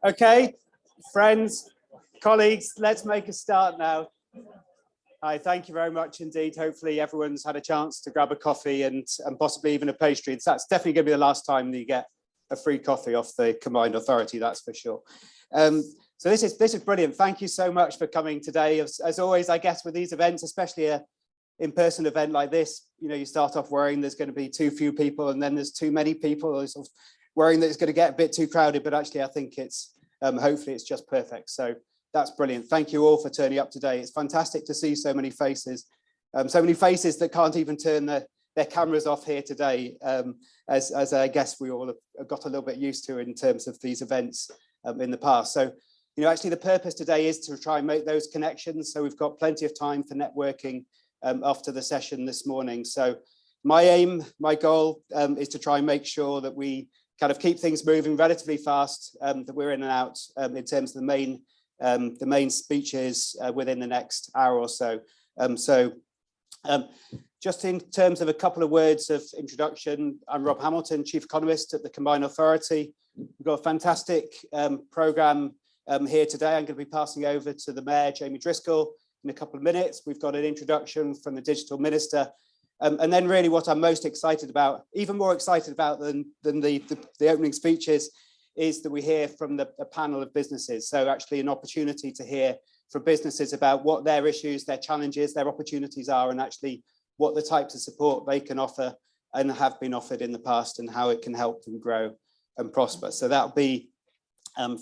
Okay, friends, colleagues, let's make a start now. Hi, thank you very much indeed. Hopefully everyone's had a chance to grab a coffee and possibly even a pastry. That's definitely going to be the last time that you get a free coffee off the Combined Authority, that's for sure. So this is brilliant. Thank you so much for coming today. As always, I guess with these events, especially a in-person event like this, you know, you start off worrying there's going to be too few people and then there's too many people, sort of worrying that it's going to get a bit too crowded, but actually I think it's hopefully it's just perfect. So that's brilliant. Thank you all for turning up today. It's fantastic to see so many faces that can't even turn their cameras off here today, as I guess we all have got a little bit used to in terms of these events in the past. So, you know, actually the purpose today is to try and make those connections. So we've got plenty of time for networking after the session this morning. So my aim, my goal is to try and make sure that we kind of keep things moving relatively fast, that we're in and out in terms of the main speeches within the next hour or so. Just in terms of a couple of words of introduction, I'm Rob Hamilton, Chief Economist at the Combined Authority. We've got a fantastic programme here today. I'm going to be passing over to the Mayor, Jamie Driscoll, in a couple of minutes. We've got an introduction from the Digital Minister. And then really what I'm most excited about, even more excited about than the opening speeches, is that we hear from a panel of businesses. So actually an opportunity to hear from businesses about what their issues, their challenges, their opportunities are, and actually what the types of support they can offer and have been offered in the past and how it can help them grow and prosper. So that'll be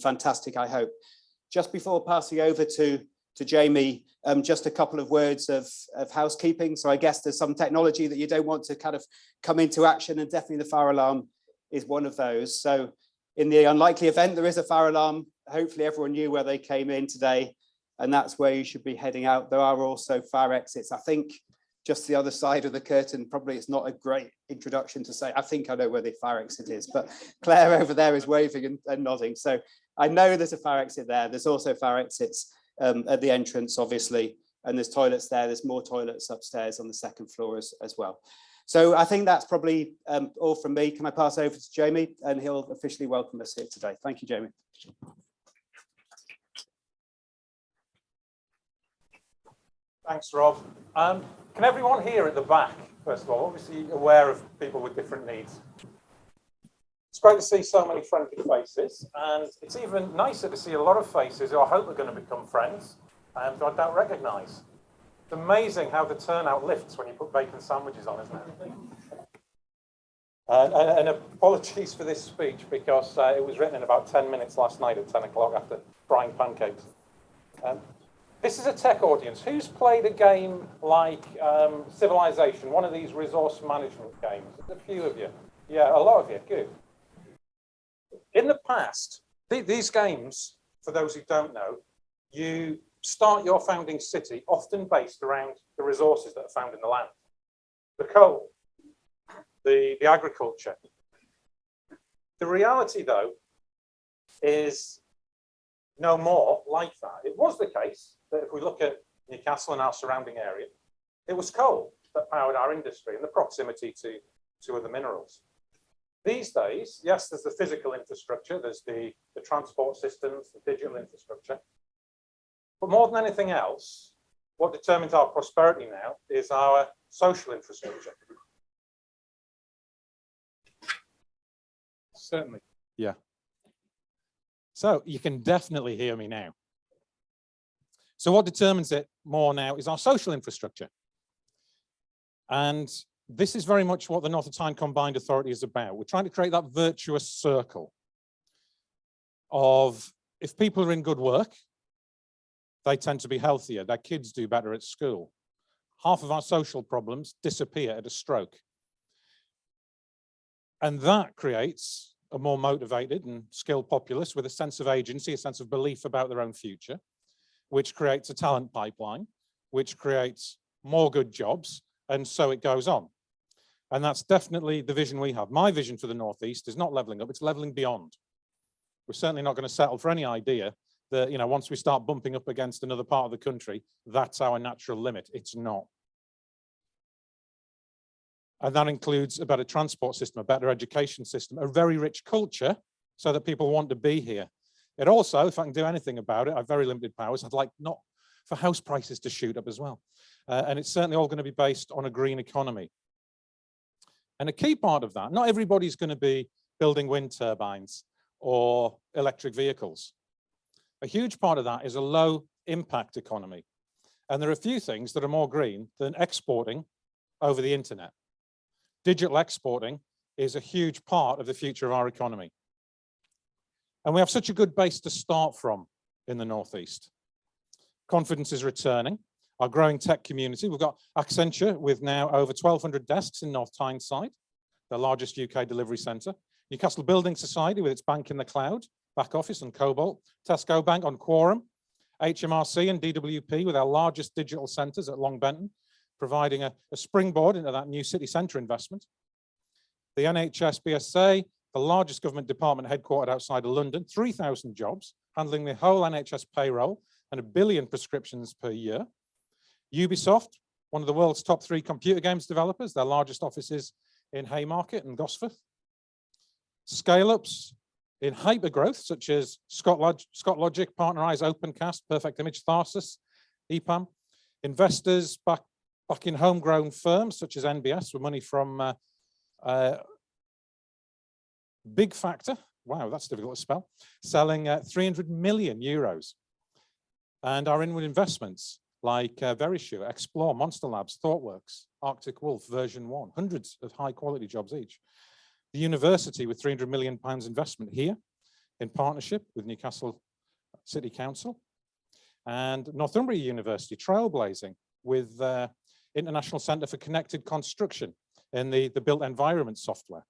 fantastic, I hope. Just before passing over to Jamie, just a couple of words of housekeeping. So I guess there's some technology that you don't want to kind of come into action, and definitely the fire alarm is one of those. So in the unlikely event there is a fire alarm, hopefully everyone knew where they came in today, and that's where you should be heading out. There are also fire exits, I think, just the other side of the curtain. Probably it's not a great introduction to say, I think I know where the fire exit is, but Claire over there is waving and nodding. So I know there's a fire exit there. There's also fire exits at the entrance, obviously, and there's toilets there. There's more toilets upstairs on the second floor as well. So I think that's probably all from me. Can I pass over to Jamie, and he'll officially welcome us here today. Thank you, Jamie. Thanks, Rob. Can everyone here at the back, first of all, obviously aware of people with different needs? It's great to see so many friendly faces, and it's even nicer to see a lot of faces who I hope are going to become friends and I don't recognise. It's amazing how the turnout lifts when you put bacon sandwiches on, isn't it? And apologies for this speech because it was written in about 10 minutes last night at 10 o'clock after frying pancakes. This is a tech audience. Who's played a game like Civilization, one of these resource management games? There's a few of you. Yeah, a lot of you. Good. In the past, these games, for those who don't know, you start your founding city often based around the resources that are found in the land. The coal, the agriculture. The reality, though, is no more like that. It was the case that if we look at Newcastle and our surrounding area, it was coal that powered our industry and the proximity to other minerals. These days, yes, there's the physical infrastructure, there's the transport systems, the digital infrastructure. But more than anything else, what determines our prosperity now is our social infrastructure. Certainly. Yeah. So you can definitely hear me now. So what determines it more now is our social infrastructure. And this is very much what the North Tyne Combined Authority is about. We're trying to create that virtuous circle of if people are in good work, they tend to be healthier. Their kids do better at school. Half of our social problems disappear at a stroke. And that creates a more motivated and skilled populace with a sense of agency, a sense of belief about their own future, which creates a talent pipeline, which creates more good jobs, and so it goes on. And that's definitely the vision we have. My vision for the Northeast is not levelling up, it's levelling beyond. We're certainly not going to settle for any idea that, you know, once we start bumping up against another part of the country, that's our natural limit. It's not. And that includes a better transport system, a better education system, a very rich culture so that people want to be here. It also, if I can do anything about it, I have very limited powers. I'd like not for house prices to shoot up as well. And it's certainly all going to be based on a green economy. And a key part of that, not everybody's going to be building wind turbines or electric vehicles. A huge part of that is a low impact economy. And there are a few things that are more green than exporting over the internet. Digital exporting is a huge part of the future of our economy. And we have such a good base to start from in the Northeast. Confidence is returning. Our growing tech community, we've got Accenture with now over 1,200 desks in North Tyneside, the largest UK delivery centre. Newcastle Building Society with its bank in the cloud, back office and Cobalt. Tesco Bank on Quorum. HMRC and DWP with our largest digital centres at Long Benton, providing a springboard into that new city centre investment. The NHS BSA, the largest government department headquartered outside of London, 3,000 jobs, handling the whole NHS payroll and 1 billion prescriptions per year. Ubisoft, one of the world's top 3 computer games developers, their largest offices in Haymarket and Gosforth. Scale-ups in hypergrowth, such as Scott Logic, Partnerize, Opencast, Perfect Image, Tharsis, EPAM. Investors back in homegrown firms, such as NBS, with money from Big Factor, wow, that's difficult to spell, selling 300 million euros. And our inward investments, like Verisure, Explore, Monster Labs, ThoughtWorks, Arctic Wolf, version 1, hundreds of high quality jobs each. The university with £300 million investment here in partnership with Newcastle City Council. And Northumbria University, trailblazing with International Centre for Connected Construction in the built environment software.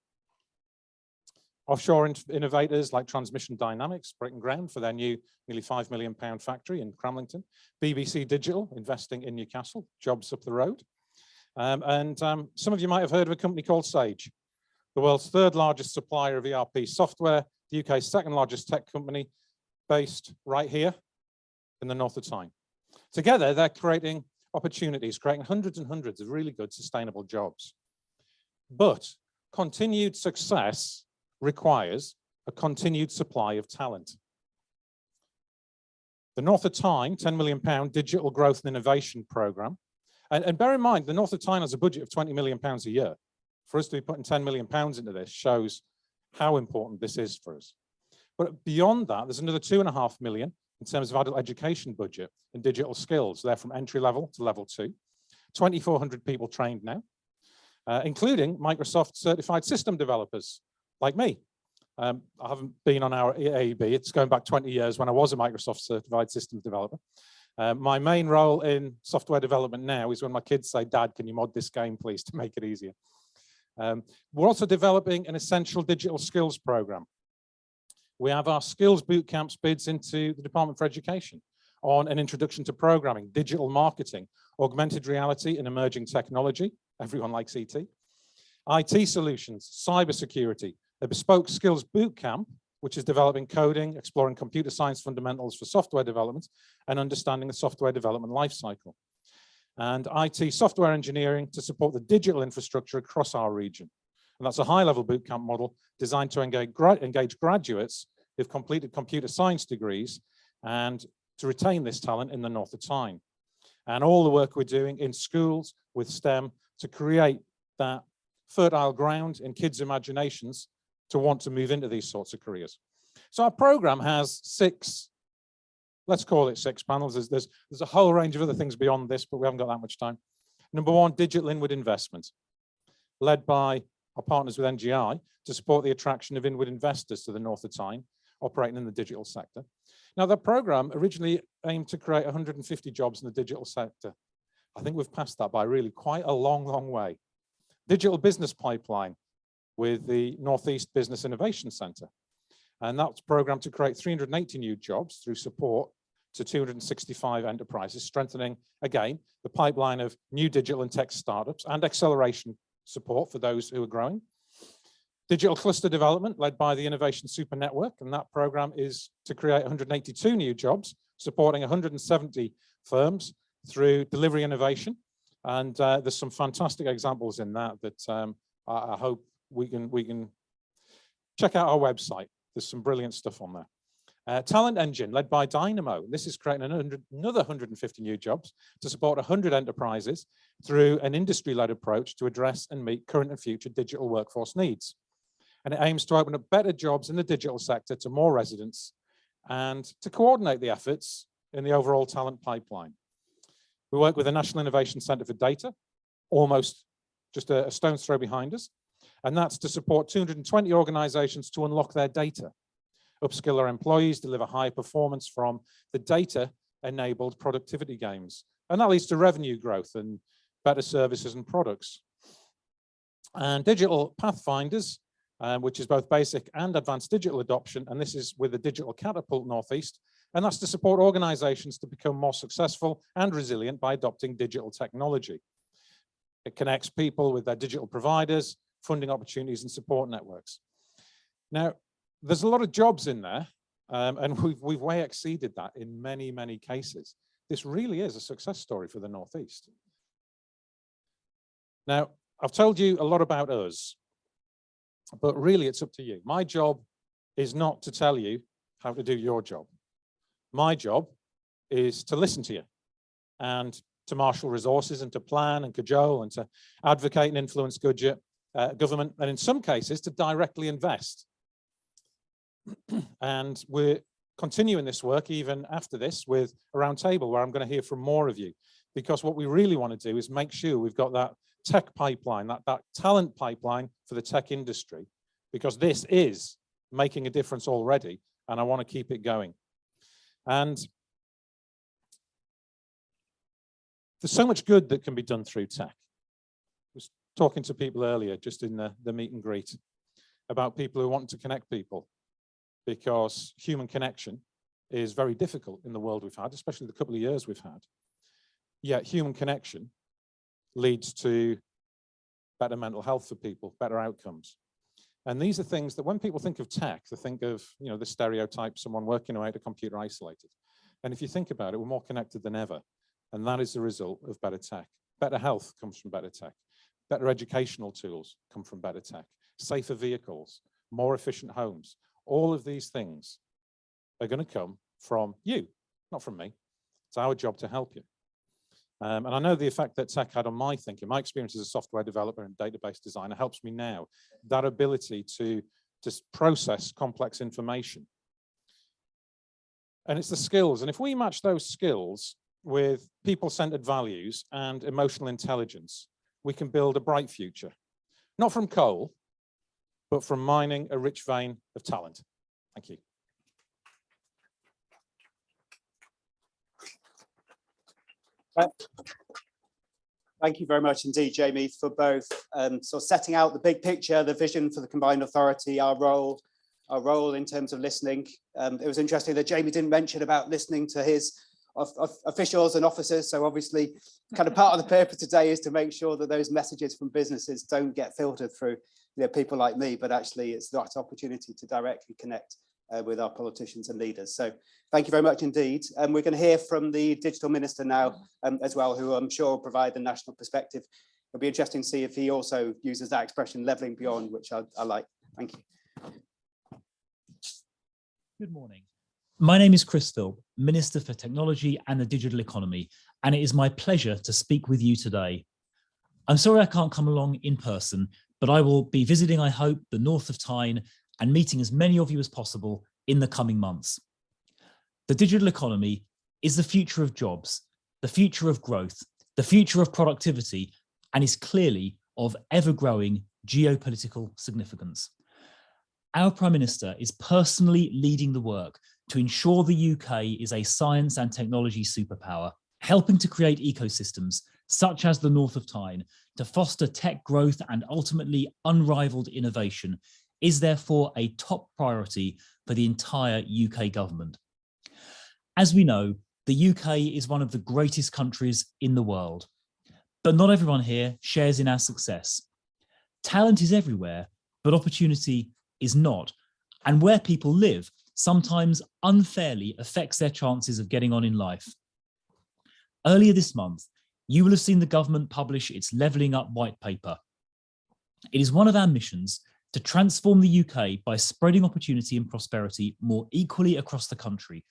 Offshore innovators like Transmission Dynamics, breaking ground for their new nearly £5 million factory in Cramlington. BBC Digital investing in Newcastle, jobs up the road. Some of you might have heard of a company called Sage, the world's 3rd largest supplier of ERP software, the UK's 2nd largest tech company, based right here in the north of Tyne. Together, they're creating opportunities, creating hundreds and hundreds of really good sustainable jobs. But continued success requires a continued supply of talent. The North of Tyne, £10 million digital growth and innovation programme. And bear in mind, the North of Tyne has a budget of £20 million a year. For us to be putting £10 million into this shows how important this is for us. But beyond that, there's another £2.5 million in terms of adult education budget and digital skills. They're from entry level to level 2. 2,400 people trained now, including Microsoft certified system developers like me. I haven't been on our AEB. It's going back 20 years when I was a Microsoft certified systems developer. My main role in software development now is when my kids say, "Dad, can you mod this game, please, to make it easier?" We're also developing an essential digital skills program. We have our skills boot camps bids into the Department for Education on an introduction to programming, digital marketing, augmented reality and emerging technology. Everyone likes ET. IT solutions, cybersecurity, a bespoke skills boot camp, which is developing coding, exploring computer science fundamentals for software development, and understanding the software development lifecycle. And IT software engineering to support the digital infrastructure across our region. And that's a high-level bootcamp model designed to engage graduates who've completed computer science degrees and to retain this talent in the north of Tyne. And all the work we're doing in schools with STEM to create that fertile ground in kids' imaginations to want to move into these sorts of careers. So our program has 6, let's call it 6 panels. There's a whole range of other things beyond this, but we haven't got that much time. Number 1, digital inward investment, led by our partners with NGI to support the attraction of inward investors to the north of Tyne, operating in the digital sector. Now, the program originally aimed to create 150 jobs in the digital sector. I think we've passed that by really quite a long, long way. Digital business pipeline with the Northeast Business Innovation Centre. And that's programmed to create 380 new jobs through support to 265 enterprises, strengthening, again, the pipeline of new digital and tech startups and acceleration support for those who are growing. Digital cluster development led by the Innovation Super Network, and that program is to create 182 new jobs, supporting 170 firms through delivery innovation. And there's some fantastic examples in that I hope we can check out our website. There's some brilliant stuff on there. Talent engine led by Dynamo. This is creating another 150 new jobs to support 100 enterprises through an industry-led approach to address and meet current and future digital workforce needs. And it aims to open up better jobs in the digital sector to more residents and to coordinate the efforts in the overall talent pipeline. We work with the National Innovation Centre for Data, almost just a stone's throw behind us, and that's to support 220 organisations to unlock their data, upskill our employees, deliver high performance from the data-enabled productivity gains. And that leads to revenue growth and better services and products. And digital pathfinders, which is both basic and advanced digital adoption, and this is with the Digital Catapult Northeast, and that's to support organisations to become more successful and resilient by adopting digital technology. It connects people with their digital providers, funding opportunities and support networks. Now, there's a lot of jobs in there, and we've way exceeded that in many, many cases. This really is a success story for the Northeast. Now, I've told you a lot about us, but really it's up to you. My job is not to tell you how to do your job. My job is to listen to you and to marshal resources and to plan and cajole and to advocate and influence government, and in some cases to directly invest. And we're continuing this work even after this with a roundtable where I'm going to hear from more of you, because what we really want to do is make sure we've got that tech pipeline, that talent pipeline for the tech industry, because this is making a difference already, and I want to keep it going. And there's so much good that can be done through tech. I was talking to people earlier, just in the meet and greet, about people who want to connect people, because human connection is very difficult in the world we've had, especially the couple of years we've had. Yet human connection leads to better mental health for people, better outcomes. And these are things that when people think of tech, they think of, you know, the stereotype, someone working away at a computer isolated. And if you think about it, we're more connected than ever. And that is the result of better tech. Better health comes from better tech. Better educational tools come from better tech. Safer vehicles, more efficient homes. All of these things are going to come from you, not from me. It's our job to help you. And I know the effect that tech had on my thinking. My experience as a software developer and database designer helps me now. That ability to process complex information. And it's the skills. And if we match those skills with people-centered values and emotional intelligence, we can build a bright future. Not from coal, but from mining a rich vein of talent. Thank you. Thank you very much indeed, Jamie, for both sort of setting out the big picture, the vision for the combined authority, our role in terms of listening. It was interesting that Jamie didn't mention about listening to his officials and officers. So obviously, kind of part of the purpose today is to make sure that those messages from businesses don't get filtered through, you know, people like me, but actually it's that opportunity to directly connect with our politicians and leaders. So thank you very much indeed. And we're going to hear from the digital minister now as well, who I'm sure will provide the national perspective. It'll be interesting to see if he also uses that expression, levelling beyond, which I like. Thank you. Good morning. My name is Chris Philp, Minister for Technology and the Digital Economy, and it is my pleasure to speak with you today. I'm sorry I can't come along in person, but I will be visiting, I hope, the north of Tyne and meeting as many of you as possible in the coming months. The digital economy is the future of jobs, the future of growth, the future of productivity, and is clearly of ever-growing geopolitical significance. Our Prime Minister is personally leading the work to ensure the UK is a science and technology superpower, helping to create ecosystems such as the north of Tyne to foster tech growth and ultimately unrivalled innovation is therefore a top priority for the entire UK government. As we know, the UK is one of the greatest countries in the world, but not everyone here shares in our success. Talent is everywhere, but opportunity is not. And where people live sometimes unfairly affects their chances of getting on in life. Earlier this month, you will have seen the government publish its Levelling Up white paper. It is one of our missions to transform the UK by spreading opportunity and prosperity more equally across the country.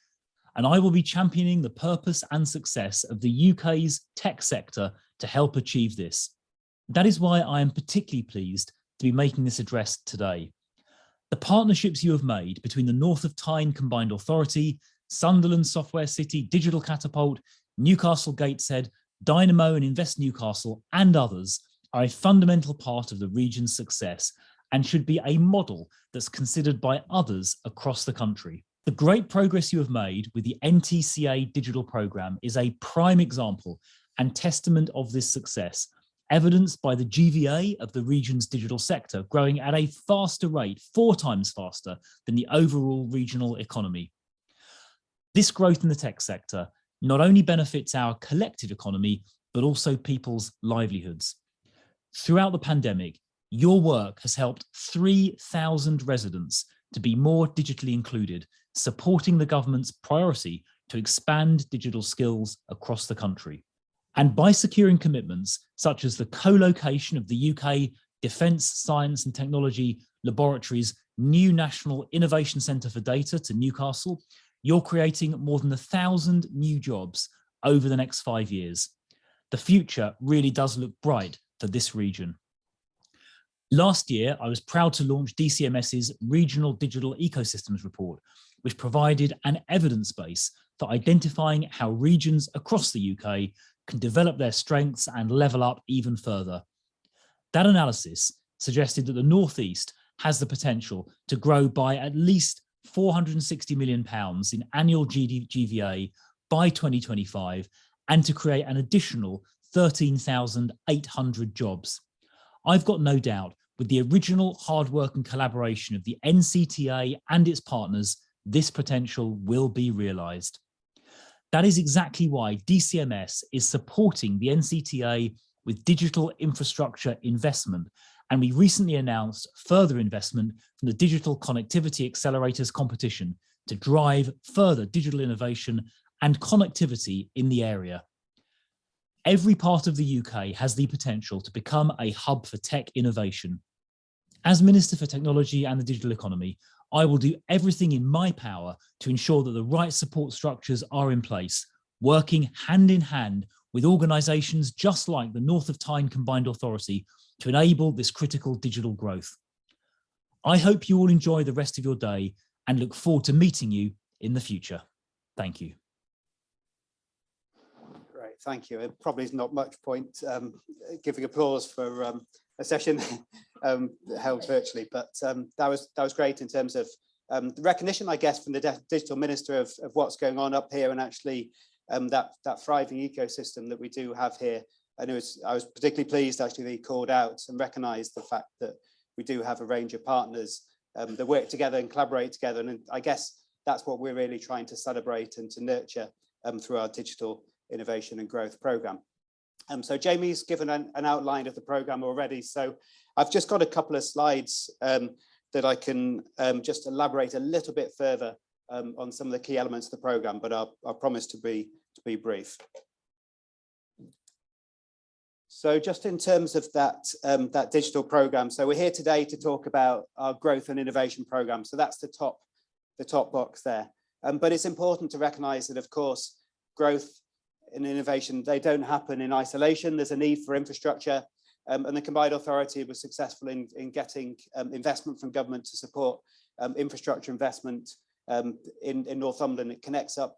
And I will be championing the purpose and success of the UK's tech sector to help achieve this. That is why I am particularly pleased to be making this address today. The partnerships you have made between the North of Tyne Combined Authority, Sunderland Software City, Digital Catapult, Newcastle Gateshead, Dynamo and Invest Newcastle and others are a fundamental part of the region's success and should be a model that's considered by others across the country. The great progress you have made with the NTCA digital programme is a prime example and testament of this success, evidenced by the GVA of the region's digital sector growing at a faster rate, 4 times faster than the overall regional economy. This growth in the tech sector not only benefits our collective economy, but also people's livelihoods. Throughout the pandemic, your work has helped 3,000 residents to be more digitally included, supporting the government's priority to expand digital skills across the country. And by securing commitments such as the co-location of the UK Defence, Science and Technology Laboratory's new National Innovation Centre for Data to Newcastle, you're creating more than 1,000 new jobs over the next 5 years. The future really does look bright for this region. Last year, I was proud to launch DCMS's Regional Digital Ecosystems Report, which provided an evidence base for identifying how regions across the UK can develop their strengths and level up even further. That analysis suggested that the North East has the potential to grow by at least £460 million in annual GVA by 2025 and to create an additional 13,800 jobs. I've got no doubt with the original hard work and collaboration of the NCTA and its partners, this potential will be realised. That is exactly why DCMS is supporting the NCTA with digital infrastructure investment, and we recently announced further investment from the Digital Connectivity Accelerators competition to drive further digital innovation and connectivity in the area. Every part of the UK has the potential to become a hub for tech innovation. As Minister for Technology and the Digital Economy, I will do everything in my power to ensure that the right support structures are in place, working hand in hand with organisations just like the North of Tyne Combined Authority to enable this critical digital growth. I hope you all enjoy the rest of your day and look forward to meeting you in the future. Thank you. Great, thank you. It probably is not much point giving applause for a session held virtually, but that was great in terms of the recognition, I guess, from the Digital Minister of what's going on up here and actually that thriving ecosystem that we do have here. And I was particularly pleased actually that he called out and recognised the fact that we do have a range of partners that work together and collaborate together. And I guess that's what we're really trying to celebrate and to nurture through our digital innovation and growth programme. So Jamie's given an outline of the programme already. So I've just got a couple of slides that I can just elaborate a little bit further on some of the key elements of the programme, but I'll promise to be brief. So just in terms of that digital programme, so we're here today to talk about our growth and innovation programme. So that's the top box there. But it's important to recognise that, of course, growth and innovation, they don't happen in isolation. There's a need for infrastructure, and the Combined Authority was successful in getting investment from government to support infrastructure investment in Northumberland. It connects up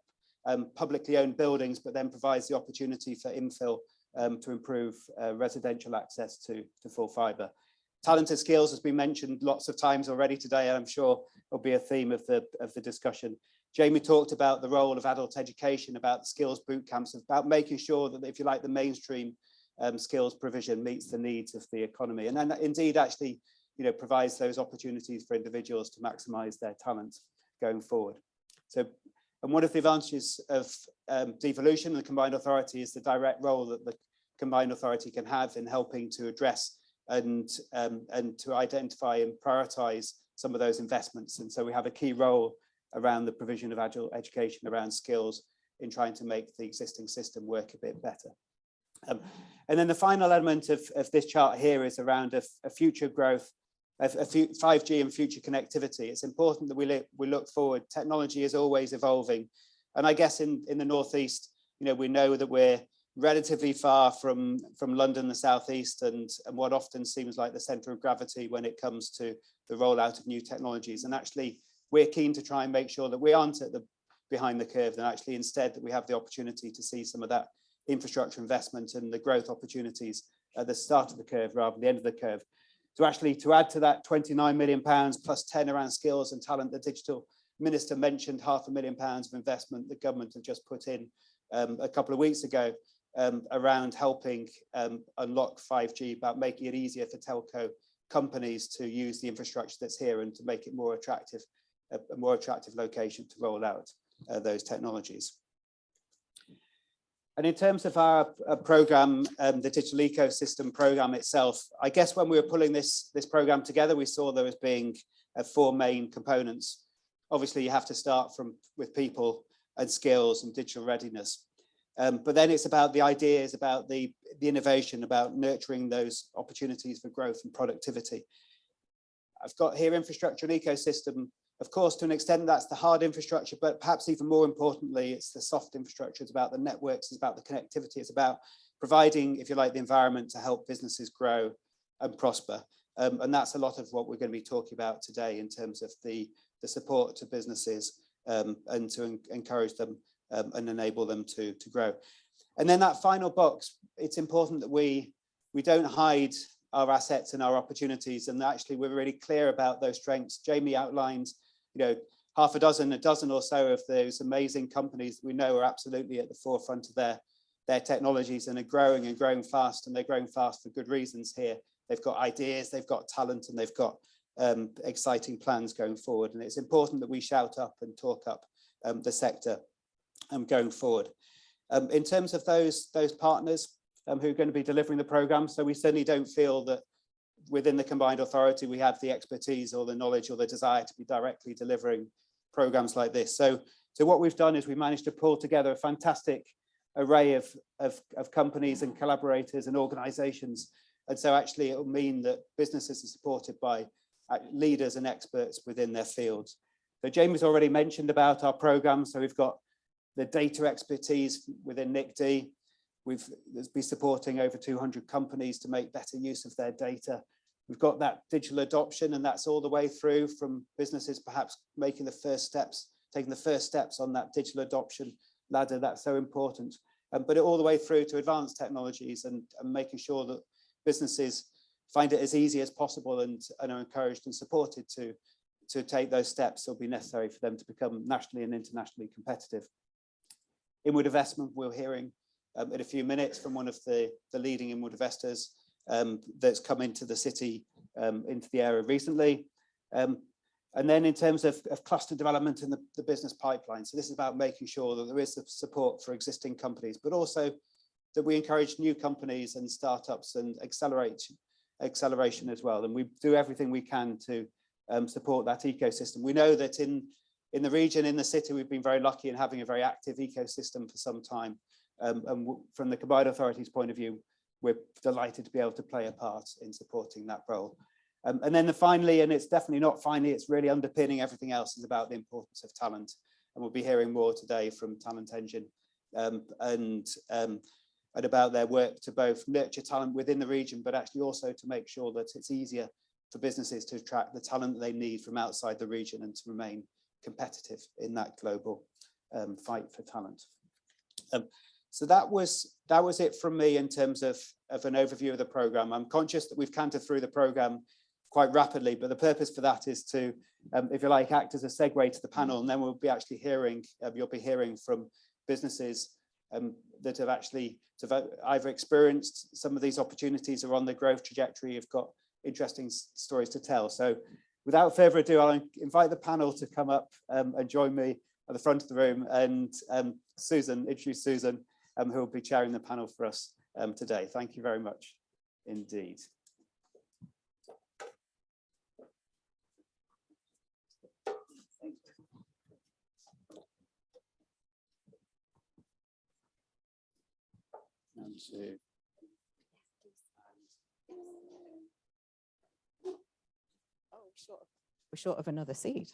publicly owned buildings, but then provides the opportunity for infill to improve residential access to full fibre. Talented skills has been mentioned lots of times already today, and I'm sure will be a theme of the discussion. Jamie talked about the role of adult education, about the skills boot camps, about making sure that, if you like, the mainstream skills provision meets the needs of the economy, and then indeed actually, provides those opportunities for individuals to maximise their talents going forward. So, and one of the advantages of devolution and the Combined Authority is the direct role that the Combined Authority can have in helping to address and to identify and prioritise some of those investments. And so we have a key role around the provision of adult education around skills in trying to make the existing system work a bit better. And then the final element of this chart here is around a future growth 5G and future connectivity. It's important that we look forward. Technology is always evolving. And I guess in the Northeast, we know that we're relatively far from London, the Southeast, and what often seems like the center of gravity when it comes to the rollout of new technologies. And actually, we're keen to try and make sure that we aren't behind the curve, and actually instead that we have the opportunity to see some of that infrastructure investment and the growth opportunities at the start of the curve rather than the end of the curve. So actually, to add to that £29 million plus 10 around skills and talent, the digital minister mentioned £500,000 of investment the government have just put in a couple of weeks ago around helping unlock 5G, about making it easier for telco companies to use the infrastructure that's here and to make it more attractive, a more attractive location to roll out those technologies. And in terms of our program, the digital ecosystem program itself, I guess when we were pulling this program together, we saw there as being 4 main components. Obviously, you have to start with people and skills and digital readiness. But then it's about the ideas, about the innovation, about nurturing those opportunities for growth and productivity. I've got here infrastructure and ecosystem. Of course, to an extent, that's the hard infrastructure, but perhaps even more importantly, it's the soft infrastructure. It's about the networks, it's about the connectivity, it's about providing, if you like, the environment to help businesses grow and prosper. And that's a lot of what we're going to be talking about today in terms of the support to businesses and to encourage them and enable them to grow. And then that final box, it's important that we don't hide our assets and our opportunities, and actually we're really clear about those strengths. Jamie outlined, half a dozen or so of those amazing companies we know are absolutely at the forefront of their technologies and are growing fast, and they're growing fast for good reasons here. They've got ideas, they've got talent, and they've got exciting plans going forward. And it's important that we shout up and talk up the sector going forward. In terms of those partners who are going to be delivering the programme, so we certainly don't feel that within the combined authority we have the expertise or the knowledge or the desire to be directly delivering programmes like this. So what we've done is we managed to pull together a fantastic array of companies and collaborators and organisations. And so actually it will mean that businesses are supported by leaders and experts within their fields. So Jamie's already mentioned about our programme. So we've got the data expertise within NICD. We'll be supporting over 200 companies to make better use of their data. We've got that digital adoption, and that's all the way through from businesses perhaps taking the first steps on that digital adoption ladder. That's so important. But all the way through to advanced technologies and making sure that businesses find it as easy as possible and are encouraged and supported to take those steps that will be necessary for them to become nationally and internationally competitive. Inward investment, we're hearing in a few minutes from one of the leading inward investors that's come into the city, into the area recently. And then in terms of cluster development and the business pipeline, so this is about making sure that there is support for existing companies, but also that we encourage new companies and startups and acceleration as well. And we do everything we can to support that ecosystem. We know that in the region, in the city, we've been very lucky in having a very active ecosystem for some time. And from the combined authorities point of view, we're delighted to be able to play a part in supporting that role. And then finally, and it's definitely not finally, it's really underpinning everything else, is about the importance of talent. And we'll be hearing more today from Talent Engine and about their work to both nurture talent within the region, but actually also to make sure that it's easier for businesses to attract the talent that they need from outside the region and to remain competitive in that global fight for talent. So that was it from me in terms of an overview of the programme. I'm conscious that we've cantered through the programme quite rapidly, but the purpose for that is to, if you like, act as a segue to the panel, and then we'll be actually hearing, you'll be hearing from businesses that have actually either experienced some of these opportunities or on the growth trajectory, have got interesting stories to tell. So without further ado, I'll invite the panel to come up and join me at the front of the room, and introduce Susan, who will be chairing the panel for us today. Thank you very much indeed. we're short of another seat.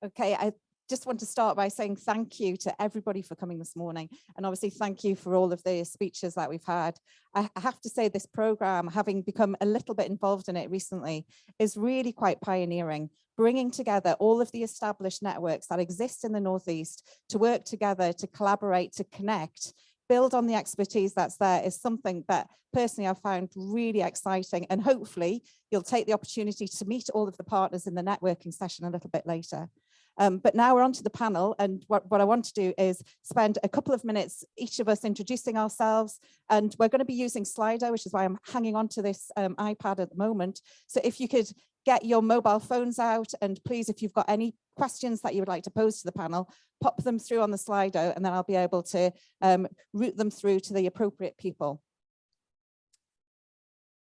Okay, I just want to start by saying thank you to everybody for coming this morning. And obviously thank you for all of the speeches that we've had. I have to say this program, having become a little bit involved in it recently, is really quite pioneering, bringing together all of the established networks that exist in the Northeast to work together, to collaborate, to connect, build on the expertise that's there is something that personally I've found really exciting. And hopefully you'll take the opportunity to meet all of the partners in the networking session a little bit later. But now we're on to the panel, and what I want to do is spend a couple of minutes, each of us introducing ourselves, and we're going to be using Slido, which is why I'm hanging on to this iPad at the moment. So if you could get your mobile phones out, and please, if you've got any questions that you would like to pose to the panel, pop them through on the Slido, and then I'll be able to route them through to the appropriate people.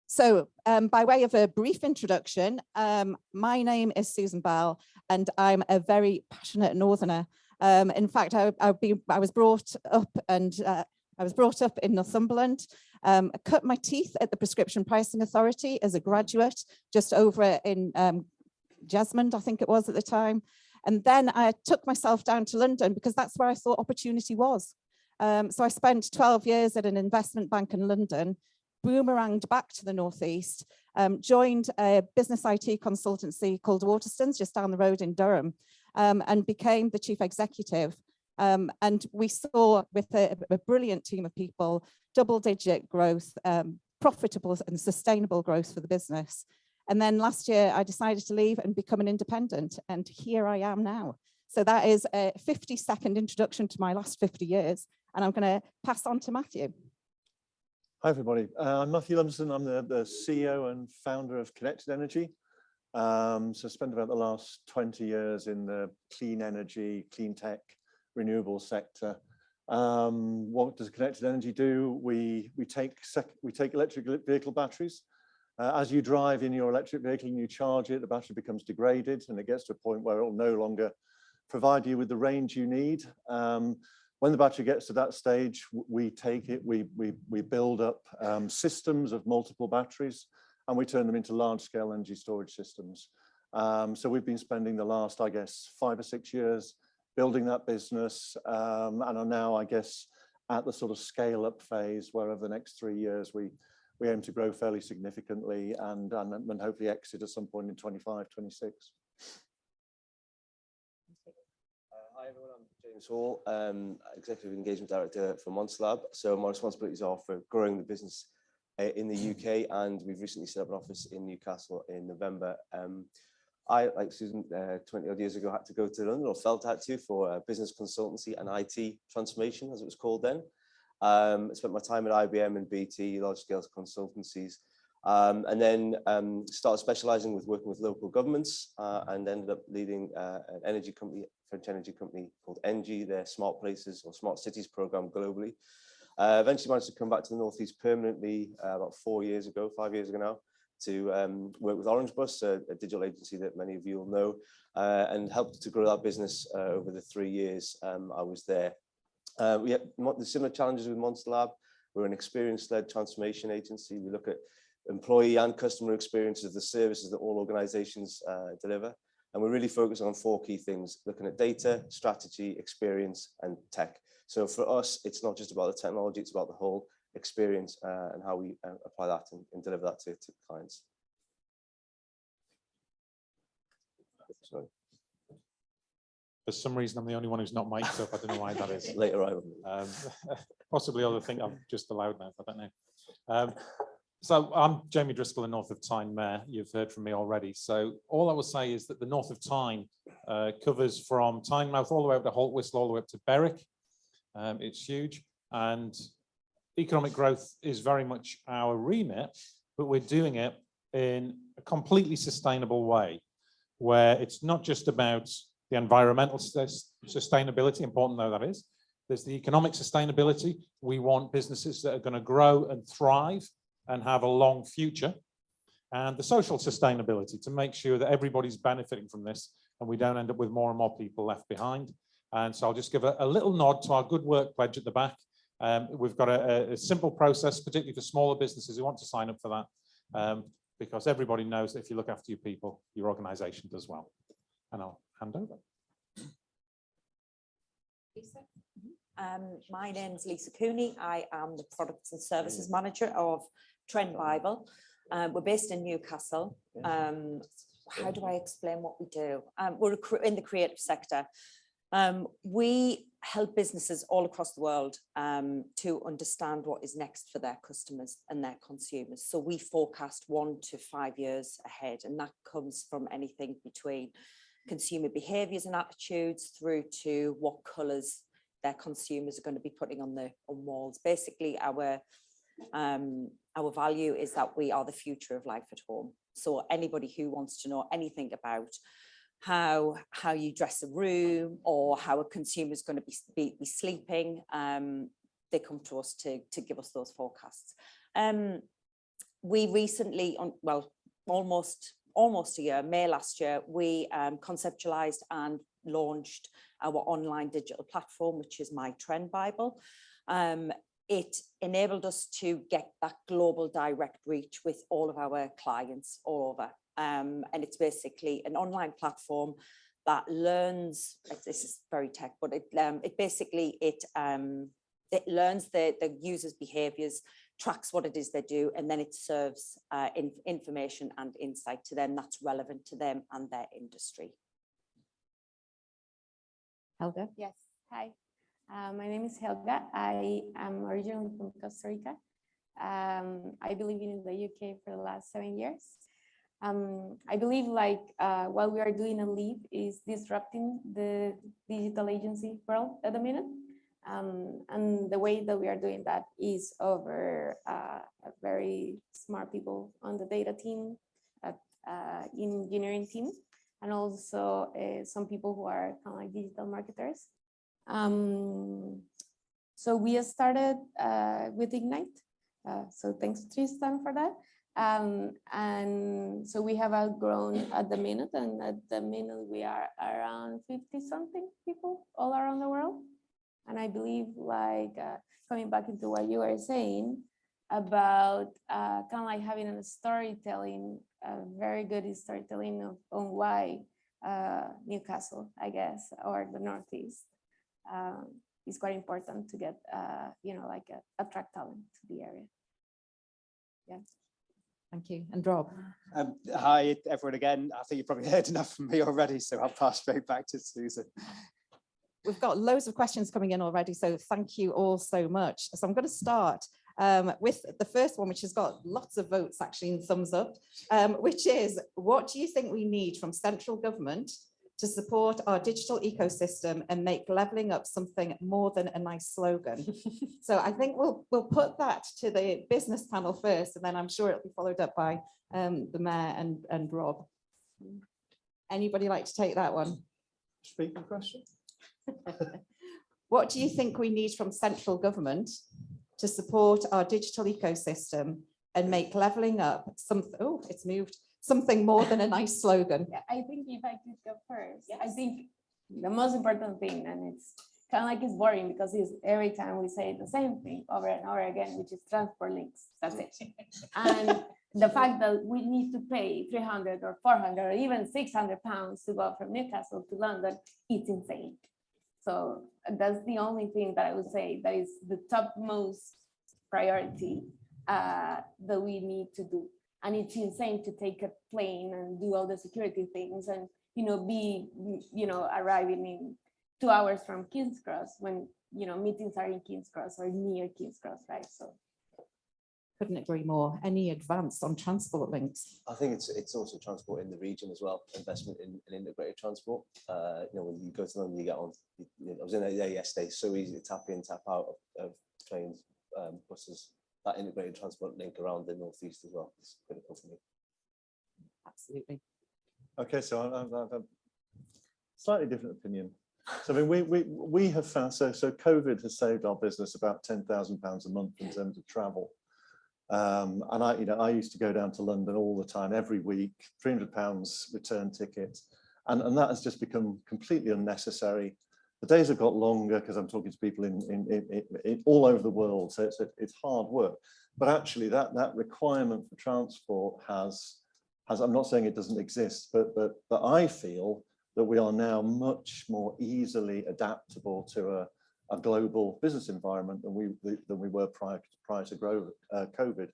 So by way of a brief introduction, my name is Susan Bell, and I'm a very passionate Northerner. In fact, I was brought up in Northumberland. I cut my teeth at the Prescription Pricing Authority as a graduate, just over in Jesmond, I think it was at the time. And then I took myself down to London because that's where I thought opportunity was. So I spent 12 years at an investment bank in London, boomeranged back to the Northeast, joined a business IT consultancy called Waterstones just down the road in Durham, and became the chief executive. And we saw with a brilliant team of people, double-digit growth, profitable and sustainable growth for the business. And then last year I decided to leave and become an independent, and here I am now. So that is a 50-second introduction to my last 50 years, and I'm going to pass on to Matthew. Hi, everybody. I'm Matthew Lumsden. I'm the CEO and founder of Connected Energy. So I spent about the last 20 years in the clean energy, clean tech, renewable sector. What does Connected Energy do? We take electric vehicle batteries. As you drive in your electric vehicle and you charge it, the battery becomes degraded and it gets to a point where it will no longer provide you with the range you need. When the battery gets to that stage, we take it, we build up systems of multiple batteries, and we turn them into large-scale energy storage systems. So we've been spending the last, I guess, 5 or 6 years building that business, and are now, I guess, at the sort of scale-up phase where over the next 3 years we aim to grow fairly significantly and hopefully exit at some point in 25, 26. Hi everyone, I'm James Hall, Executive Engagement Director for Monster. So my responsibilities are for growing the business in the UK, and we've recently set up an office in Newcastle in November. I, like Susan, 20 odd years ago, had to go to London, or felt had to, for business consultancy and IT transformation, as it was called then. I spent my time at IBM and BT, large scale consultancies, and then started specializing with working with local governments, and ended up leading an energy company, French energy company called ENGIE, their Smart Places or Smart Cities program globally. Eventually managed to come back to the Northeast permanently about 5 years ago now, to work with Orange Bus, a digital agency that many of you will know, and helped to grow that business over the 3 years I was there. We had the similar challenges with Monster Lab. We're an experience-led transformation agency. We look at employee and customer experiences of the services that all organizations deliver. And we're really focused on 4 key things, looking at data, strategy, experience, and tech. So for us, it's not just about the technology, it's about the whole experience and how we apply that and deliver that to clients. Sorry. For some reason, I'm the only one who's not mic'd up. I don't know why that is. Later on. Possibly other thing I've just allowed now, I don't know. So I'm Jamie Driscoll, the North of Tyne Mayor. You've heard from me already. So all I will say is that the North of Tyne covers from Tynemouth all the way up to Holtwhistle, all the way up to Berwick. It's huge, and economic growth is very much our remit, but we're doing it in a completely sustainable way, where it's not just about the environmental sustainability, important though that is. There's the economic sustainability. We want businesses that are going to grow and thrive and have a long future, and the social sustainability to make sure that everybody's benefiting from this and we don't end up with more and more people left behind. And so I'll just give a little nod to our good work pledge at the back, We've got a simple process, particularly for smaller businesses who want to sign up for that, because everybody knows that if you look after your people, your organisation does well. And I'll hand over. Lisa? My name's Lisa Cooney. I am the Products and Services Manager of Trend Bible. We're based in Newcastle. How do I explain what we do? We're in the creative sector. We help businesses all across the world to understand what is next for their customers and their consumers. So we forecast 1 to 5 years ahead, and that comes from anything between consumer behaviours and attitudes through to what colours their consumers are going to be putting on walls. Basically, our value is that we are the future of life at home. So anybody who wants to know anything about how you dress a room or how a consumer is going to be sleeping, they come to us to give us those forecasts. We recently, almost a year, May last year, we conceptualized and launched our online digital platform, which is My Trend Bible. It enabled us to get that global direct reach with all of our clients all over. And it's basically an online platform that learns, this is very tech, but it learns the user's behaviors, tracks what it is they do, and then it serves information and insight to them that's relevant to them and their industry. Helga? Yes, hi. My name is Helga. I am originally from Costa Rica. I've been living in the UK for the last 7 years. I believe what we are doing at Leap is disrupting the digital agency world at the minute. And the way that we are doing that is over very smart people on the data team, in engineering team, and also some people who are kind of like digital marketers. So we started with Ignite. So thanks Tristan for that. And so we have outgrown at the minute, and at the minute we are around 50 something people all around the world. And I believe coming back into what you were saying about kind of like having a storytelling, very good storytelling on why Newcastle, I guess, or the Northeast is quite important to get, attract talent to the area. Yeah. Thank you. And Rob? Hi, everyone again. I think you've probably heard enough from me already, so I'll pass straight back to Susan. We've got loads of questions coming in already, so thank you all so much. So I'm going to start with the first one, which has got lots of votes actually and thumbs up, which is, what do you think we need from central government to support our digital ecosystem and make levelling up something more than a nice slogan? So I think we'll put that to the business panel first, and then I'm sure it'll be followed up by the Mayor and Rob. Anybody like to take that one? Speaking question. What do you think we need from central government to support our digital ecosystem and make levelling up something more than a nice slogan? Yeah, I think if I could go first, yes. I think the most important thing, and it's kind of like it's boring because it's every time we say the same thing over and over again, which is transport links. That's it. And the fact that we need to pay 300 or 400 or even 600 pounds to go from Newcastle to London, it's insane. So that's the only thing that I would say that is the topmost priority that we need to do. And it's insane to take a plane and do all the security things and, arriving in 2 hours from King's Cross when, meetings are in King's Cross or near King's Cross, right? So. Couldn't agree more. Any advance on transport links? I think it's also transport in the region as well. Investment in integrated transport. When you go to London, you get on. I was in there yesterday. So easy to tap in, tap out of trains, buses. That integrated transport link around the northeast as well is critical for me. Absolutely. Okay, so I have a slightly different opinion. So I mean, we have found so COVID has saved our business about £10,000 a month in terms of travel. And I used to go down to London all the time, every week, £300 return ticket, and that has just become completely unnecessary. The days have got longer because I'm talking to people in all over the world, so it's hard work. But actually, that requirement for transport has I'm not saying it doesn't exist, but I feel that we are now much more easily adaptable to a global business environment than we were prior to COVID.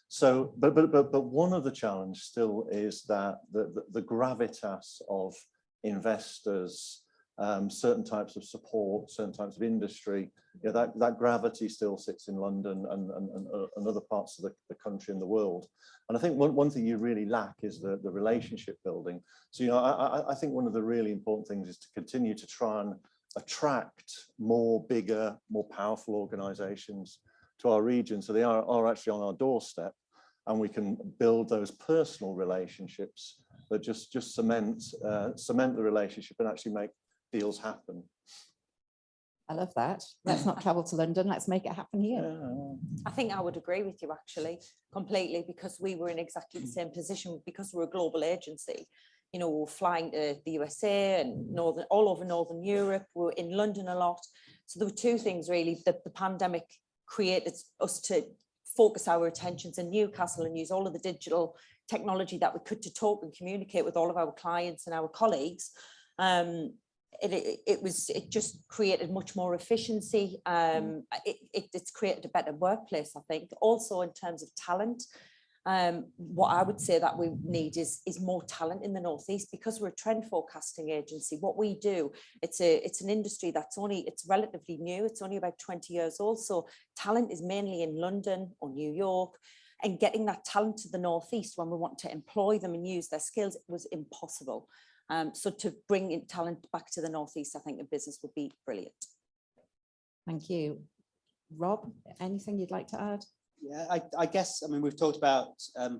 So, but one of the challenges still is that the gravitas of investors, certain types of support, certain types of industry, you know, that gravity still sits in London and other parts of the country and the world. And I think one thing you really lack is the relationship building. So, you know, I think one of the really important things is to continue to try and attract more bigger, more powerful organizations to our region, so they are actually on our doorstep, and we can build those personal relationships that just cement the relationship and actually make deals happen. I love that. Let's not travel to London. Let's make it happen here. I think I would agree with you actually completely, because we were in exactly the same position because we're a global agency. You know, we're flying to the USA and all over Northern Europe. We're in London a lot. So there were two things really that the pandemic created us to focus our attentions in Newcastle and use all of the digital technology that we could to talk and communicate with all of our clients and our colleagues. It just created much more efficiency. It's created a better workplace, I think. Also in terms of talent, what I would say that we need is more talent in the Northeast, because we're a trend forecasting agency. What we do, it's an industry it's relatively new. It's only about 20 years old. So talent is mainly in London or New York, and getting that talent to the Northeast when we want to employ them and use their skills was impossible. So to bring in talent back to the Northeast, I think the business would be brilliant. Thank you. Rob, anything you'd like to add? Yeah, I guess, I mean, we've talked about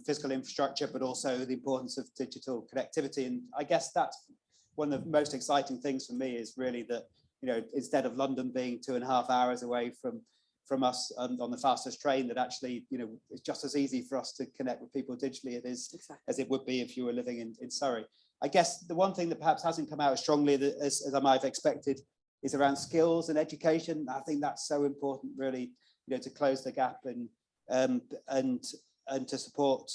physical infrastructure, but also the importance of digital connectivity. And I guess that's one of the most exciting things for me, is really that, you know, instead of London being 2.5 hours away from us on the fastest train, that actually, you know, it's just as easy for us to connect with people digitally as it would be if you were living in Surrey. I guess the one thing that perhaps hasn't come out as strongly as I might have expected is around skills and education. I think that's so important, really, you know, to close the gap and to support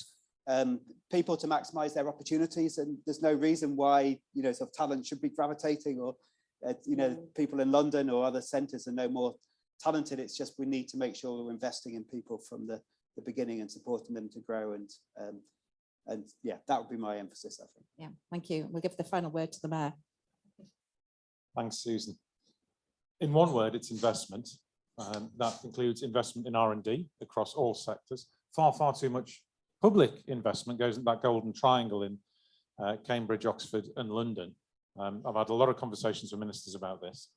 people to maximize their opportunities. And there's no reason why, you know, sort of talent should be gravitating, or you know, people in London or other centres are no more talented. It's just we need to make sure we're investing in people from the beginning and supporting them to grow. And yeah, that would be my emphasis, I think. Yeah, thank you. We'll give the final word to the Mayor. Thanks, Susan. In one word, it's investment. That includes investment in R&D across all sectors. Far too much public investment goes into that golden triangle in Cambridge, Oxford and London. I've had a lot of conversations with ministers about this.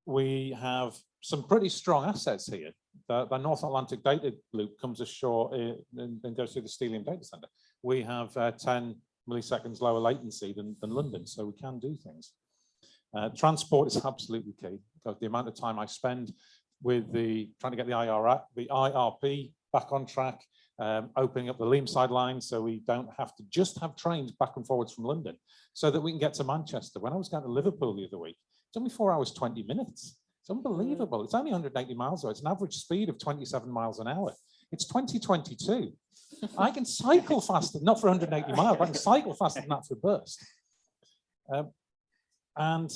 We have some pretty strong assets here. The North Atlantic data loop comes ashore and goes through the Stelium data centre. We have 10 milliseconds lower latency than London, so we can do things. Transport is absolutely key, because the amount of time I spend with trying to get the IRP back on track, opening up the Leamside line so we don't have to just have trains back and forwards from London, so that we can get to Manchester. When I was going to Liverpool the other week, it's only 4 hours, 20 minutes. It's unbelievable. It's only 180 miles away. It's an average speed of 27 miles an hour. It's 2022. I can cycle faster, not for 180 miles, but I can cycle faster than that for a burst. And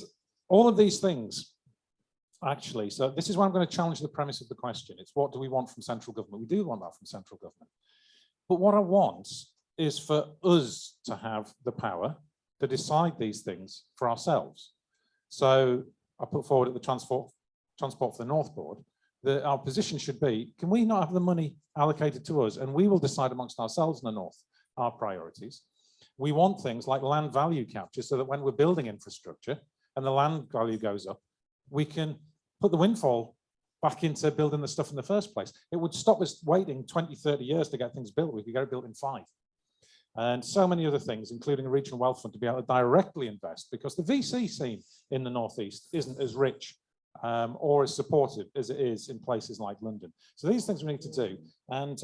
all of these things, actually, so this is where I'm going to challenge the premise of the question. It's what do we want from central government? We do want that from central government. But what I want is for us to have the power to decide these things for ourselves. So I put forward at the Transport for the North Board that our position should be, can we not have the money allocated to us, and we will decide amongst ourselves in the North our priorities. We want things like land value capture, so that when we're building infrastructure and the land value goes up, we can put the windfall back into building the stuff in the first place. It would stop us waiting 20, 30 years to get things built. We could get it built in 5. And so many other things, including a regional wealth fund, to be able to directly invest, because the VC scene in the Northeast isn't as rich or as supportive as it is in places like London. So these things we need to do. And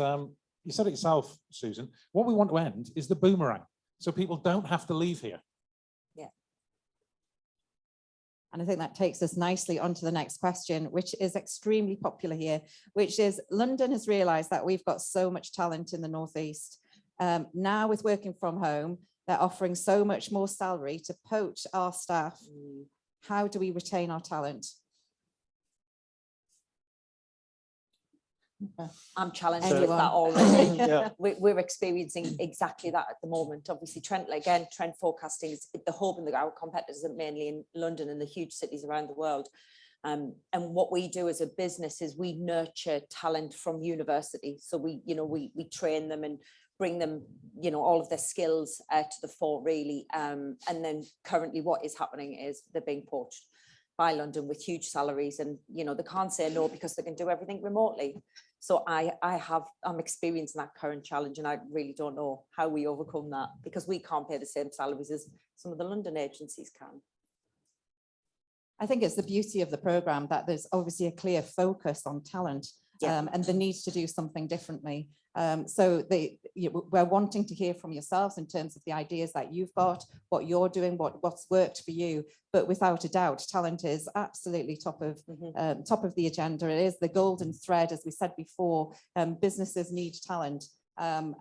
you said it yourself, Susan, what we want to end is the boomerang, so people don't have to leave here. Yeah. And I think that takes us nicely onto the next question, which is extremely popular here, which is London has realised that we've got so much talent in the Northeast. Now with working from home, they're offering so much more salary to poach our staff. How do we retain our talent? I'm challenged Anyone? with that already. Yeah. We're experiencing exactly that at the moment. Obviously, trend forecasting is the hub, and our competitors are mainly in London and the huge cities around the world. And what we do as a business is we nurture talent from university. So we train them and bring them, all of their skills to the fore, really. And then currently what is happening is they're being poached by London with huge salaries, and they can't say no because they can do everything remotely. So I'm experiencing that current challenge, and I really don't know how we overcome that, because we can't pay the same salaries as some of the London agencies can. I think it's the beauty of the programme that there's obviously a clear focus on talent, and the need to do something differently. So we're wanting to hear from yourselves in terms of the ideas that you've got, what you're doing, what's worked for you. But without a doubt, talent is absolutely top of the agenda. It is the golden thread, as we said before. Businesses need talent, and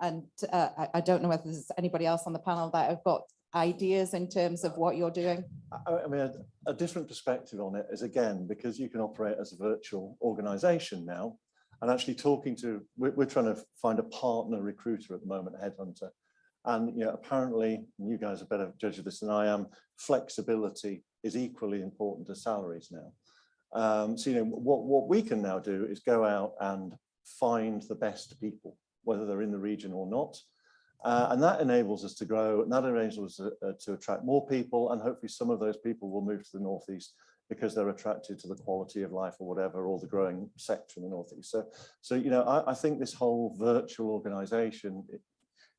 I don't know whether there's anybody else on the panel that have got ideas in terms of what you're doing. I mean, a different perspective on it is, again, because you can operate as a virtual organisation now, and actually we're trying to find a partner recruiter at the moment, a headhunter. And apparently, you guys are better judge of this than I am, flexibility is equally important to salaries now. So what we can now do is go out and find the best people, whether they're in the region or not. And that enables us to grow, and that enables us to attract more people, and hopefully some of those people will move to the Northeast because they're attracted to the quality of life or whatever, or the growing sector in the Northeast. So I think this whole virtual organisation